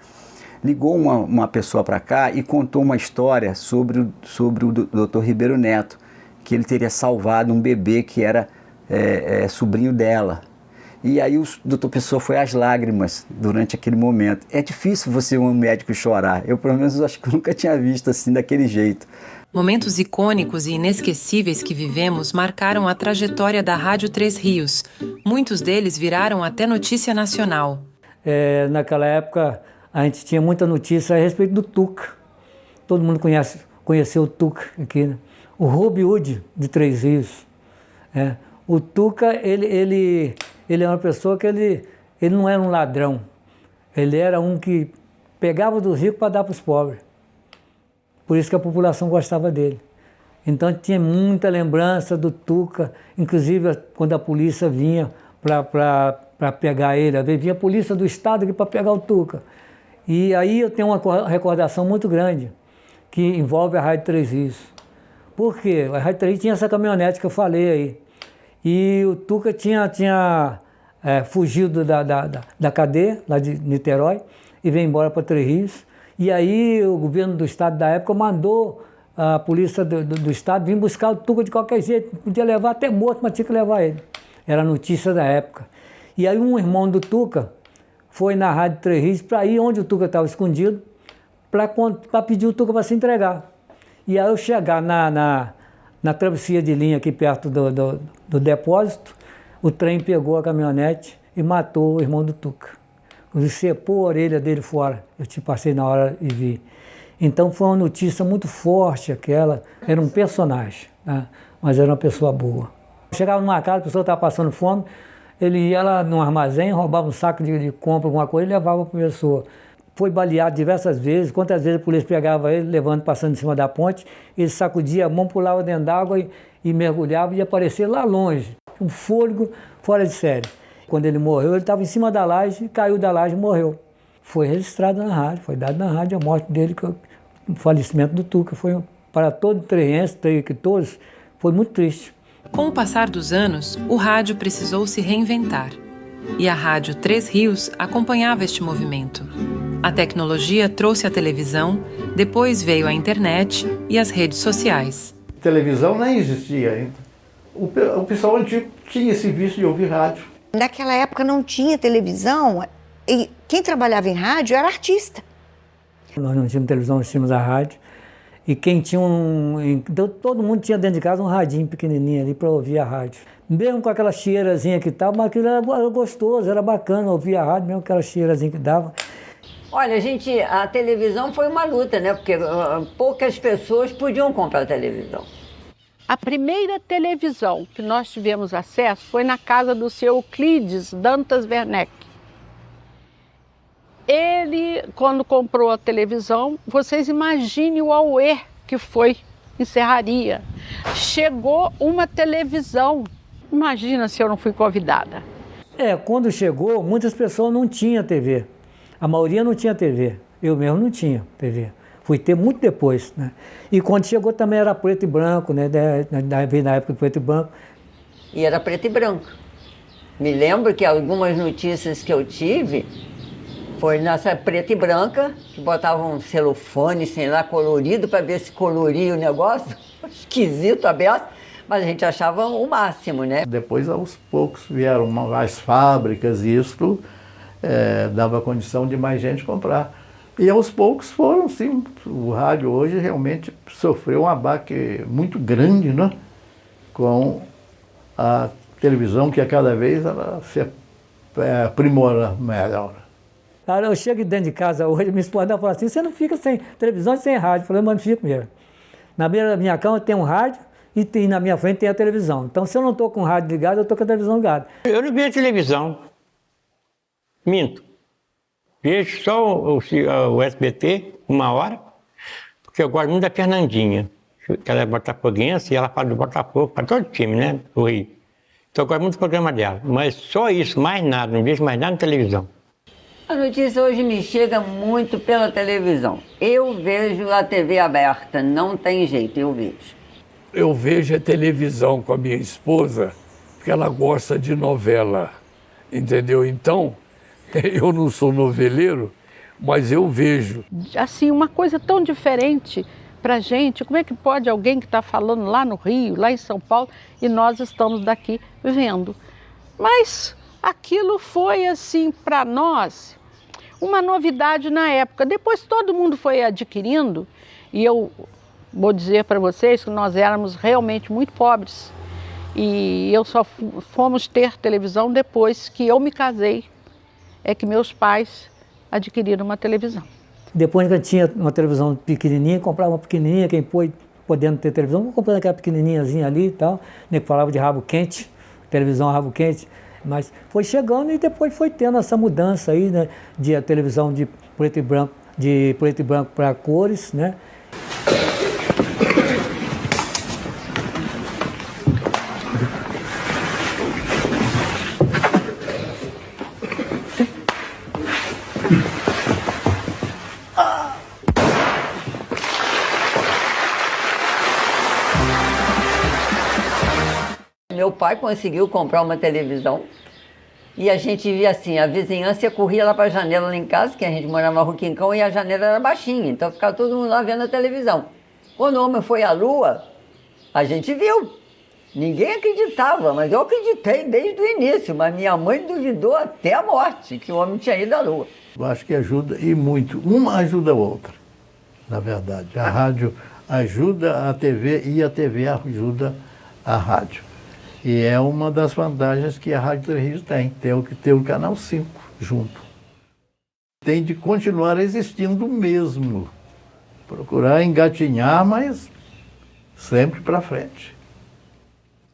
ligou uma pessoa para cá e contou uma história sobre o Dr. Ribeiro Neto, que ele teria salvado um bebê que era sobrinho dela. E aí o doutor Pessoa foi às lágrimas durante aquele momento. É difícil você, um médico, chorar. Eu, pelo menos, acho que eu nunca tinha visto assim, daquele jeito. Momentos icônicos e inesquecíveis que vivemos marcaram a trajetória da Rádio Três Rios. Muitos deles viraram até notícia nacional. Naquela época, a gente tinha muita notícia a respeito do Tuca. Todo mundo conheceu o Tuca aqui, né? O Robin Hood de Três Rios. O Tuca, ele é uma pessoa que ele não era um ladrão. Ele era um que pegava dos ricos para dar para os pobres. Por isso que a população gostava dele. Então tinha muita lembrança do Tuca, inclusive quando a polícia vinha para pegar ele. Às vezes vinha a polícia do estado aqui para pegar o Tuca. E aí eu tenho uma recordação muito grande que envolve a Rádio Três Rios. Por quê? A Rádio Três Rios tinha essa caminhonete que eu falei aí. E o Tuca tinha fugido da cadeia, lá de Niterói, e veio embora para Três Rios. E aí o governo do estado da época mandou a polícia do estado vir buscar o Tuca de qualquer jeito. Podia levar até morto, mas tinha que levar ele. Era a notícia da época. E aí um irmão do Tuca foi na Rádio Três Rios para ir onde o Tuca estava escondido, para pedir o Tuca para se entregar. E aí eu chegar na travessia de linha aqui perto do depósito, o trem pegou a caminhonete e matou o irmão do Tuca. Cepou a orelha dele fora. Eu te passei na hora e vi. Então foi uma notícia muito forte aquela. Era um personagem, né? Mas era uma pessoa boa. Chegava numa casa, a pessoa estava passando fome, ele ia lá num armazém, roubava um saco de compra, alguma coisa, e levava para a pessoa. Foi baleado diversas vezes. Quantas vezes a polícia pegava ele, levando, passando em cima da ponte, ele sacudia a mão, pulava dentro d'água e mergulhava e ia aparecer lá longe. Um fôlego fora de série. Quando ele morreu, ele estava em cima da laje, caiu da laje e morreu. Foi registrado na rádio, foi dado na rádio a morte dele, o falecimento do Tuca. Foi para todo treense, que todos, foi muito triste. Com o passar dos anos, o rádio precisou se reinventar. E a Rádio Três Rios acompanhava este movimento. A tecnologia trouxe a televisão, depois veio a internet e as redes sociais. Televisão nem existia ainda. O pessoal antigo tinha esse vício de ouvir rádio. Naquela época não tinha televisão, E quem trabalhava em rádio era artista. Nós não tínhamos televisão, nós tínhamos a rádio. E quem tinha então, todo mundo tinha dentro de casa um radinho pequenininho ali para ouvir a rádio. Mesmo com aquela cheirazinha que tava, mas aquilo era gostoso, era bacana ouvir a rádio, mesmo com aquela cheirazinha que dava. Olha, a televisão foi uma luta, né? Porque poucas pessoas podiam comprar televisão. A primeira televisão que nós tivemos acesso foi na casa do seu Euclides Dantas Werneck. Ele, quando comprou a televisão, vocês imaginem o auê que foi em Serraria. Chegou uma televisão. Imagina se eu não fui convidada. Quando chegou, muitas pessoas não tinham TV. A maioria não tinha TV. Eu mesmo não tinha TV. Fui ter muito depois, né? E quando chegou também era preto e branco, né? Veio na época preto e branco. E era preto e branco. Me lembro que algumas notícias que eu tive foi nessa preta e branca, que botavam um celofane, sei lá, colorido, para ver se coloria o negócio. Esquisito, aberto. Mas a gente achava o máximo, né? Depois, aos poucos, vieram mais fábricas e isso dava condição de mais gente comprar. E aos poucos foram, sim. O rádio hoje realmente sofreu um abaque muito grande, né? Com a televisão, que a cada vez ela se aprimora melhor. Eu chego dentro de casa hoje, minha esposa fala assim, você não fica sem televisão e sem rádio. Eu falei, mas não fico mesmo. Na beira da minha cama tem um rádio e na minha frente tem a televisão. Então, se eu não estou com o rádio ligado, eu estou com a televisão ligada. Eu não vejo televisão. Minto. Vejo só o SBT, 1 hora, porque eu gosto muito da Fernandinha, que ela é botafoguense e ela fala do Botafogo para todo time, né, do Rio. Então eu gosto muito do programa dela, mas só isso, mais nada, não vejo mais nada na televisão. A notícia hoje me chega muito pela televisão. Eu vejo a TV aberta, não tem jeito, eu vejo. Eu vejo a televisão com a minha esposa, porque ela gosta de novela, entendeu? Então, eu não sou noveleiro, mas eu vejo. Assim, uma coisa tão diferente para a gente, como é que pode alguém que está falando lá no Rio, lá em São Paulo, e nós estamos daqui vendo? Mas aquilo foi, assim, para nós, uma novidade na época. Depois todo mundo foi adquirindo, e eu vou dizer para vocês que nós éramos realmente muito pobres. E eu só fomos ter televisão depois que eu me casei, é que meus pais adquiriram uma televisão. Depois que eu tinha uma televisão pequenininha, comprava uma pequenininha, quem foi podendo ter televisão, vou comprando aquela pequenininhazinha ali e tal, né, que falava de rabo quente, televisão rabo quente, mas foi chegando e depois foi tendo essa mudança aí, né, de a televisão de preto e branco para cores, né. Meu pai conseguiu comprar uma televisão e a gente via assim, a vizinhança corria lá para a janela lá em casa, que a gente morava na Rua Quincão, e a janela era baixinha, então ficava todo mundo lá vendo a televisão. Quando o homem foi à lua, a gente viu. Ninguém acreditava, mas eu acreditei desde o início, mas minha mãe duvidou até a morte que o homem tinha ido à lua. Eu acho que ajuda, e muito. Uma ajuda a outra, na verdade. A rádio ajuda a TV e a TV ajuda a rádio. E é uma das vantagens que a Rádio Três Rios tem que ter o Canal 5 junto. Tem de continuar existindo mesmo. Procurar engatinhar, mas sempre para frente.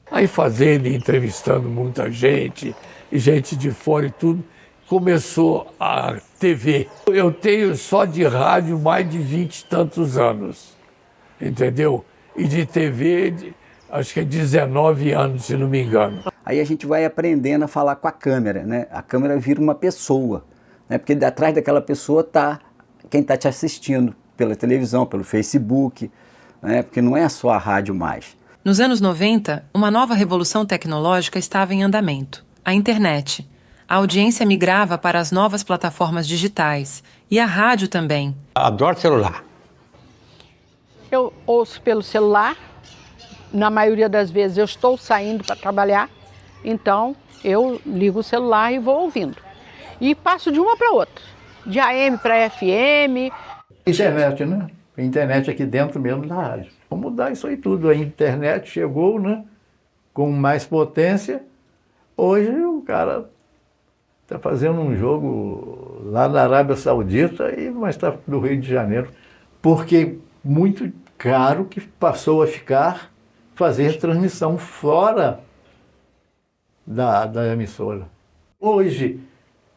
Aí fazendo e entrevistando muita gente, e gente de fora e tudo, começou a TV. Eu tenho só de rádio mais de 20 e tantos anos, entendeu? E de TV... acho que é 19 anos, se não me engano. Aí a gente vai aprendendo a falar com a câmera, né? A câmera vira uma pessoa, né? Porque atrás daquela pessoa está quem está te assistindo pela televisão, pelo Facebook, né? Porque não é só a rádio mais. Nos anos 90, uma nova revolução tecnológica estava em andamento, a internet. A audiência migrava para as novas plataformas digitais e a rádio também. Adoro celular. Eu ouço pelo celular. Na maioria das vezes eu estou saindo para trabalhar, então eu ligo o celular e vou ouvindo. e passo de uma para outra, de AM para FM. Internet, né? A internet aqui dentro mesmo da rádio. Vamos mudar isso aí tudo. A internet chegou, né? Com mais potência. Hoje o cara está fazendo um jogo lá na Arábia Saudita, mas está no Rio de Janeiro. Porque muito caro que passou a ficar fazer transmissão fora da emissora. Hoje,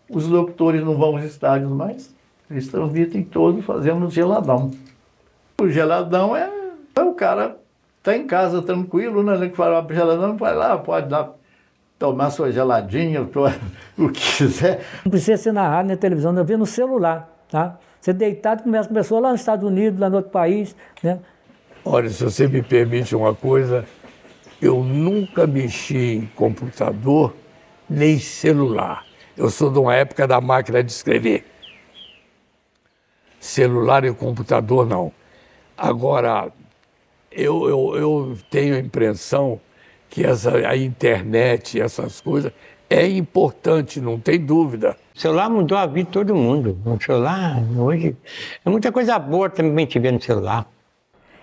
os locutores não vão aos estádios mais. Eles transmitem todos fazendo geladão. O geladão é o cara tá em casa tranquilo, né? Ele fala geladão, vai lá, pode dar, tomar sua geladinha, o que quiser. Não precisa ser na rádio, na televisão, não vê no celular, tá? Você deitado conversa com a pessoa lá nos Estados Unidos, lá no outro país, né? Olha, se você me permite uma coisa, eu nunca mexi em computador nem celular. Eu sou de uma época da máquina de escrever. Celular e computador, não. Agora, eu tenho a impressão que a internet, essas coisas, é importante, não tem dúvida. O celular mudou a vida de todo mundo. O celular, hoje, é muita coisa boa também te ver no celular.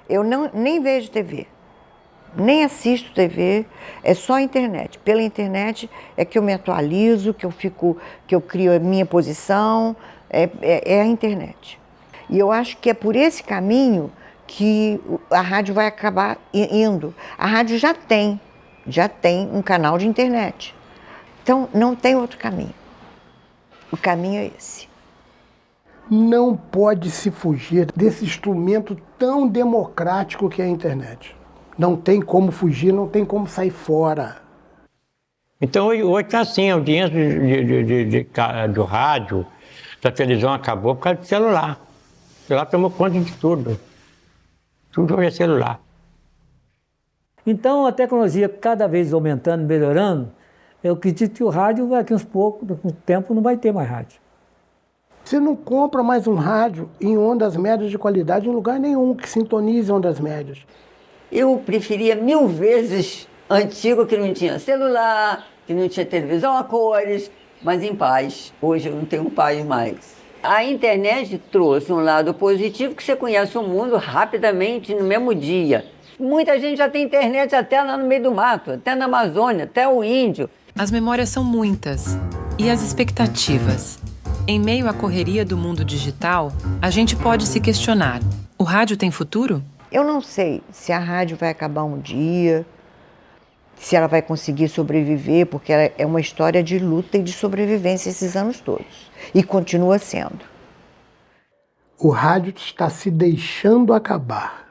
Eu nem vejo TV, nem assisto TV, é só internet. Pela internet é que eu me atualizo, que eu crio a minha posição, é a internet. E eu acho que é por esse caminho que a rádio vai acabar indo. A rádio já tem um canal de internet. Então, não tem outro caminho. O caminho é esse. Não pode se fugir desse instrumento tão democrático que é a internet. Não tem como fugir, não tem como sair fora. Então, hoje está assim, a audiência do rádio, da televisão acabou por causa do celular. O celular tomou conta de tudo. Tudo hoje é celular. Então, a tecnologia cada vez aumentando, melhorando, eu acredito que o rádio, daqui uns poucos, com o tempo, não vai ter mais rádio. Você não compra mais um rádio em ondas médias de qualidade em lugar nenhum que sintonize ondas médias. Eu preferia 1000 vezes antigo, que não tinha celular, que não tinha televisão a cores, mas em paz. Hoje eu não tenho paz mais. A internet trouxe um lado positivo, que você conhece o mundo rapidamente no mesmo dia. Muita gente já tem internet até lá no meio do mato, até na Amazônia, até o índio. As memórias são muitas. E as expectativas? Em meio à correria do mundo digital, a gente pode se questionar: o rádio tem futuro? Eu não sei se a rádio vai acabar um dia, se ela vai conseguir sobreviver, porque ela é uma história de luta e de sobrevivência esses anos todos. E continua sendo. O rádio está se deixando acabar.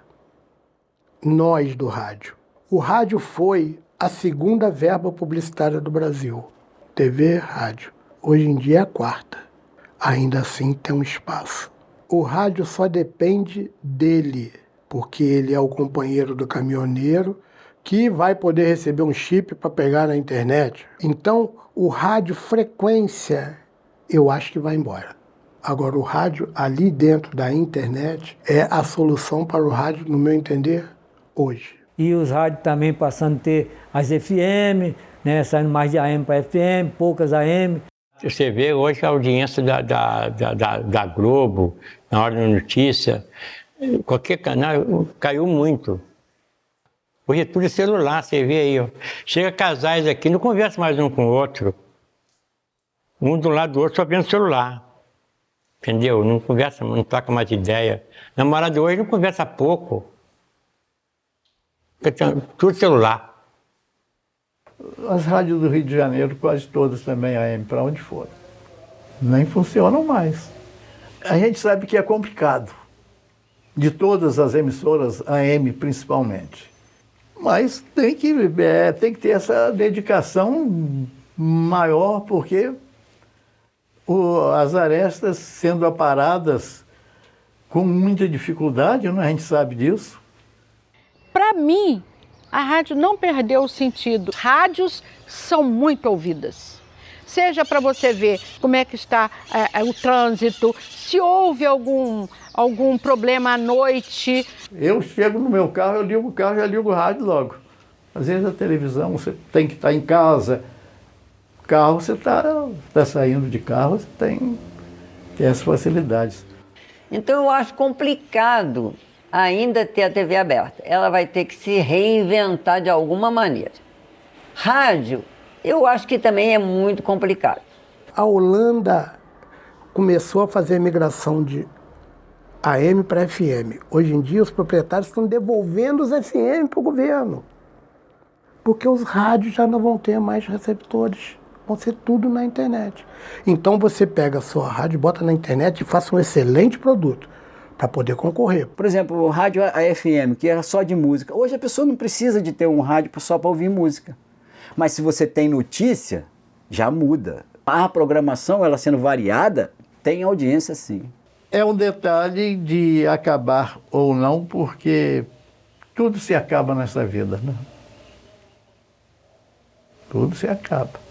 Nós do rádio. O rádio foi a segunda verba publicitária do Brasil. TV, rádio. Hoje em dia é a quarta. Ainda assim tem um espaço. O rádio só depende dele, porque ele é o companheiro do caminhoneiro que vai poder receber um chip para pegar na internet. Então, o rádio frequência, eu acho que vai embora. Agora, o rádio ali dentro da internet é a solução para o rádio, no meu entender, hoje. E os rádios também passando a ter as FM, né, saindo mais de AM para FM, poucas AM. Você vê hoje a audiência da Globo, na hora da notícia, qualquer canal caiu muito. Hoje é tudo celular, você vê aí, ó. Chega casais aqui, não conversa mais um com o outro. Um do lado do outro só vendo celular. Entendeu? Não conversa, não troca mais ideia. Namorado hoje não conversa pouco. Tudo celular. As rádios do Rio de Janeiro, quase todas também AM, para onde for. Nem funcionam mais. A gente sabe que é complicado. De todas as emissoras, AM principalmente. Mas tem que ter essa dedicação maior, porque as arestas sendo aparadas com muita dificuldade, né? A gente sabe disso. Para mim, a rádio não perdeu o sentido. Rádios são muito ouvidas. Seja para você ver como é que está o trânsito, se houve algum problema à noite. Eu chego no meu carro, eu ligo o carro, já ligo o rádio logo. Às vezes a televisão, você tem que estar em casa, Carro, você tá saindo de carro, você tem as facilidades. Então eu acho complicado ainda ter a TV aberta. Ela vai ter que se reinventar de alguma maneira. Rádio, eu acho que também é muito complicado. A Holanda começou a fazer a migração de AM para FM. Hoje em dia, os proprietários estão devolvendo os FM para o governo. Porque os rádios já não vão ter mais receptores. Vão ser tudo na internet. Então você pega a sua rádio, bota na internet e faça um excelente produto para poder concorrer. Por exemplo, o rádio FM, que era só de música. Hoje a pessoa não precisa de ter um rádio só para ouvir música. Mas se você tem notícia, já muda. A programação, ela sendo variada, tem audiência sim. É um detalhe de acabar ou não, porque tudo se acaba nessa vida, né? Tudo se acaba.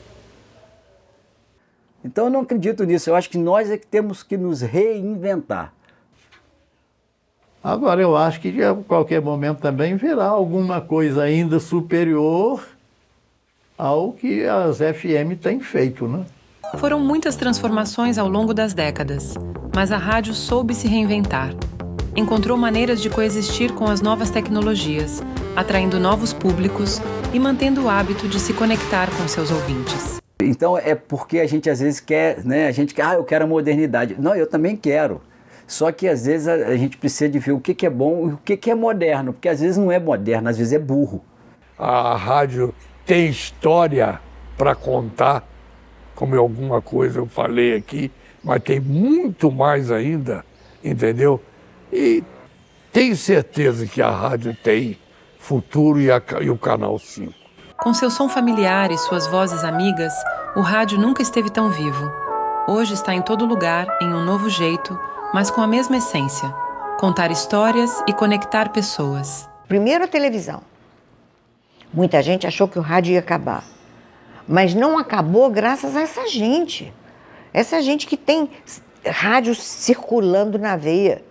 Então eu não acredito nisso, eu acho que nós é que temos que nos reinventar. Agora eu acho que a qualquer momento também virá alguma coisa ainda superior ao que as FM têm feito, né? Foram muitas transformações ao longo das décadas, mas a rádio soube se reinventar. Encontrou maneiras de coexistir com as novas tecnologias, atraindo novos públicos e mantendo o hábito de se conectar com seus ouvintes. Então é porque a gente às vezes quer, né? A gente quer, eu quero a modernidade. Não, eu também quero. Só que às vezes a gente precisa de ver o que é bom e o que é moderno, porque às vezes não é moderno, às vezes é burro. A rádio tem história para contar, como alguma coisa eu falei aqui, mas tem muito mais ainda, entendeu? E tenho certeza que a rádio tem futuro e o Canal 5. Com seu som familiar e suas vozes amigas, o rádio nunca esteve tão vivo. Hoje está em todo lugar, em um novo jeito, mas com a mesma essência: contar histórias e conectar pessoas. Primeiro a televisão. Muita gente achou que o rádio ia acabar. Mas não acabou graças a essa gente. Essa gente que tem rádio circulando na veia.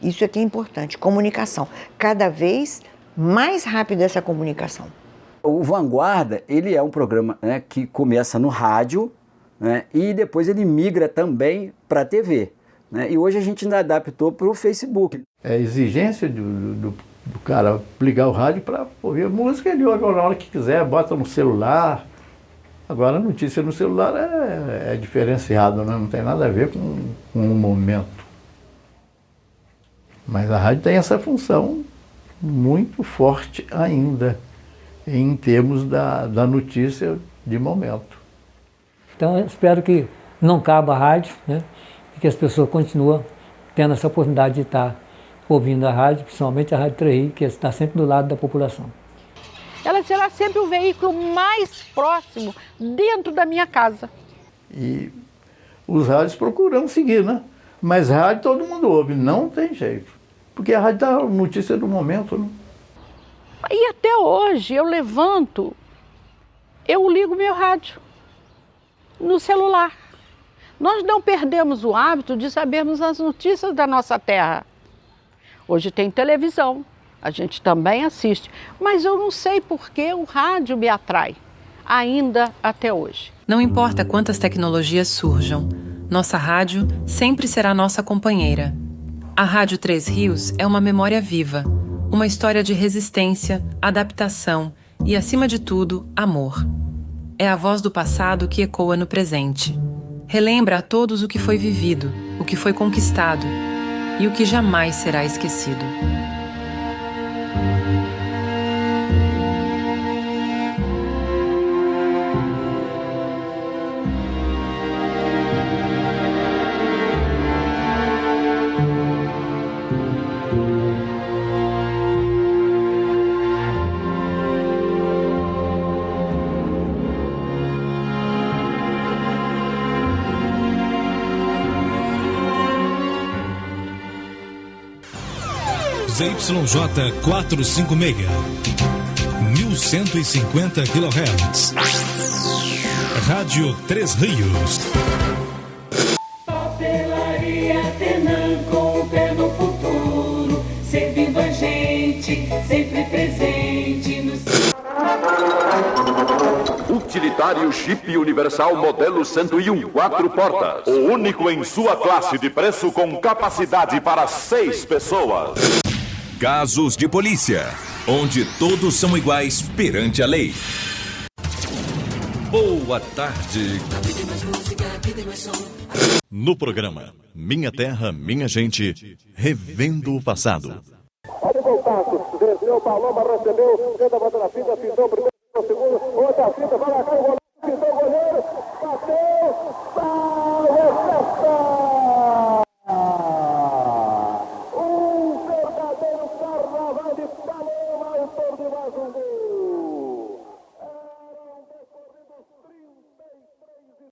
Isso é que é importante, comunicação. Cada vez mais rápida essa comunicação. O Vanguarda, ele é um programa, né, que começa no rádio, né, e depois ele migra também para a TV. Né, e hoje a gente ainda adaptou para o Facebook. É exigência do cara ligar o rádio para ouvir música, ele ouve a hora que quiser, bota no celular. Agora a notícia no celular é diferenciado, né? Não tem nada a ver com o momento. Mas a rádio tem essa função muito forte ainda, em termos da notícia de momento. Então eu espero que não acabe a rádio, né? E que as pessoas continuem tendo essa oportunidade de estar ouvindo a rádio, principalmente a Rádio 3 que está sempre do lado da população. Ela será sempre o veículo mais próximo dentro da minha casa. E os rádios procuram seguir, né? Mas rádio todo mundo ouve, não tem jeito. Porque a rádio dá a notícia do momento, né? E até hoje eu levanto, eu ligo meu rádio no celular. Nós não perdemos o hábito de sabermos as notícias da nossa terra. Hoje tem televisão, a gente também assiste, mas eu não sei por que o rádio me atrai, ainda até hoje. Não importa quantas tecnologias surjam, nossa rádio sempre será nossa companheira. A Rádio 3 Rios é uma memória viva, uma história de resistência, adaptação e, acima de tudo, amor. É a voz do passado que ecoa no presente. Relembra a todos o que foi vivido, o que foi conquistado e o que jamais será esquecido. ZYJ 456, 1150 kHz. Rádio 3 Rios. Papelaria Tenan, com o pé no futuro, servindo a gente, sempre presente no... Utilitário. Hyundai Jeep Universal modelo 101, 4 portas. O único em sua classe de preço com capacidade para 6 pessoas. Casos de polícia, onde todos são iguais perante a lei. Boa tarde. No programa Minha Terra, Minha Gente, revendo o passado. Olha o Voltaço, desceu, Paloma recebeu, tenta bater na fita, pintou primeiro, segundo, outra fita, vai lá,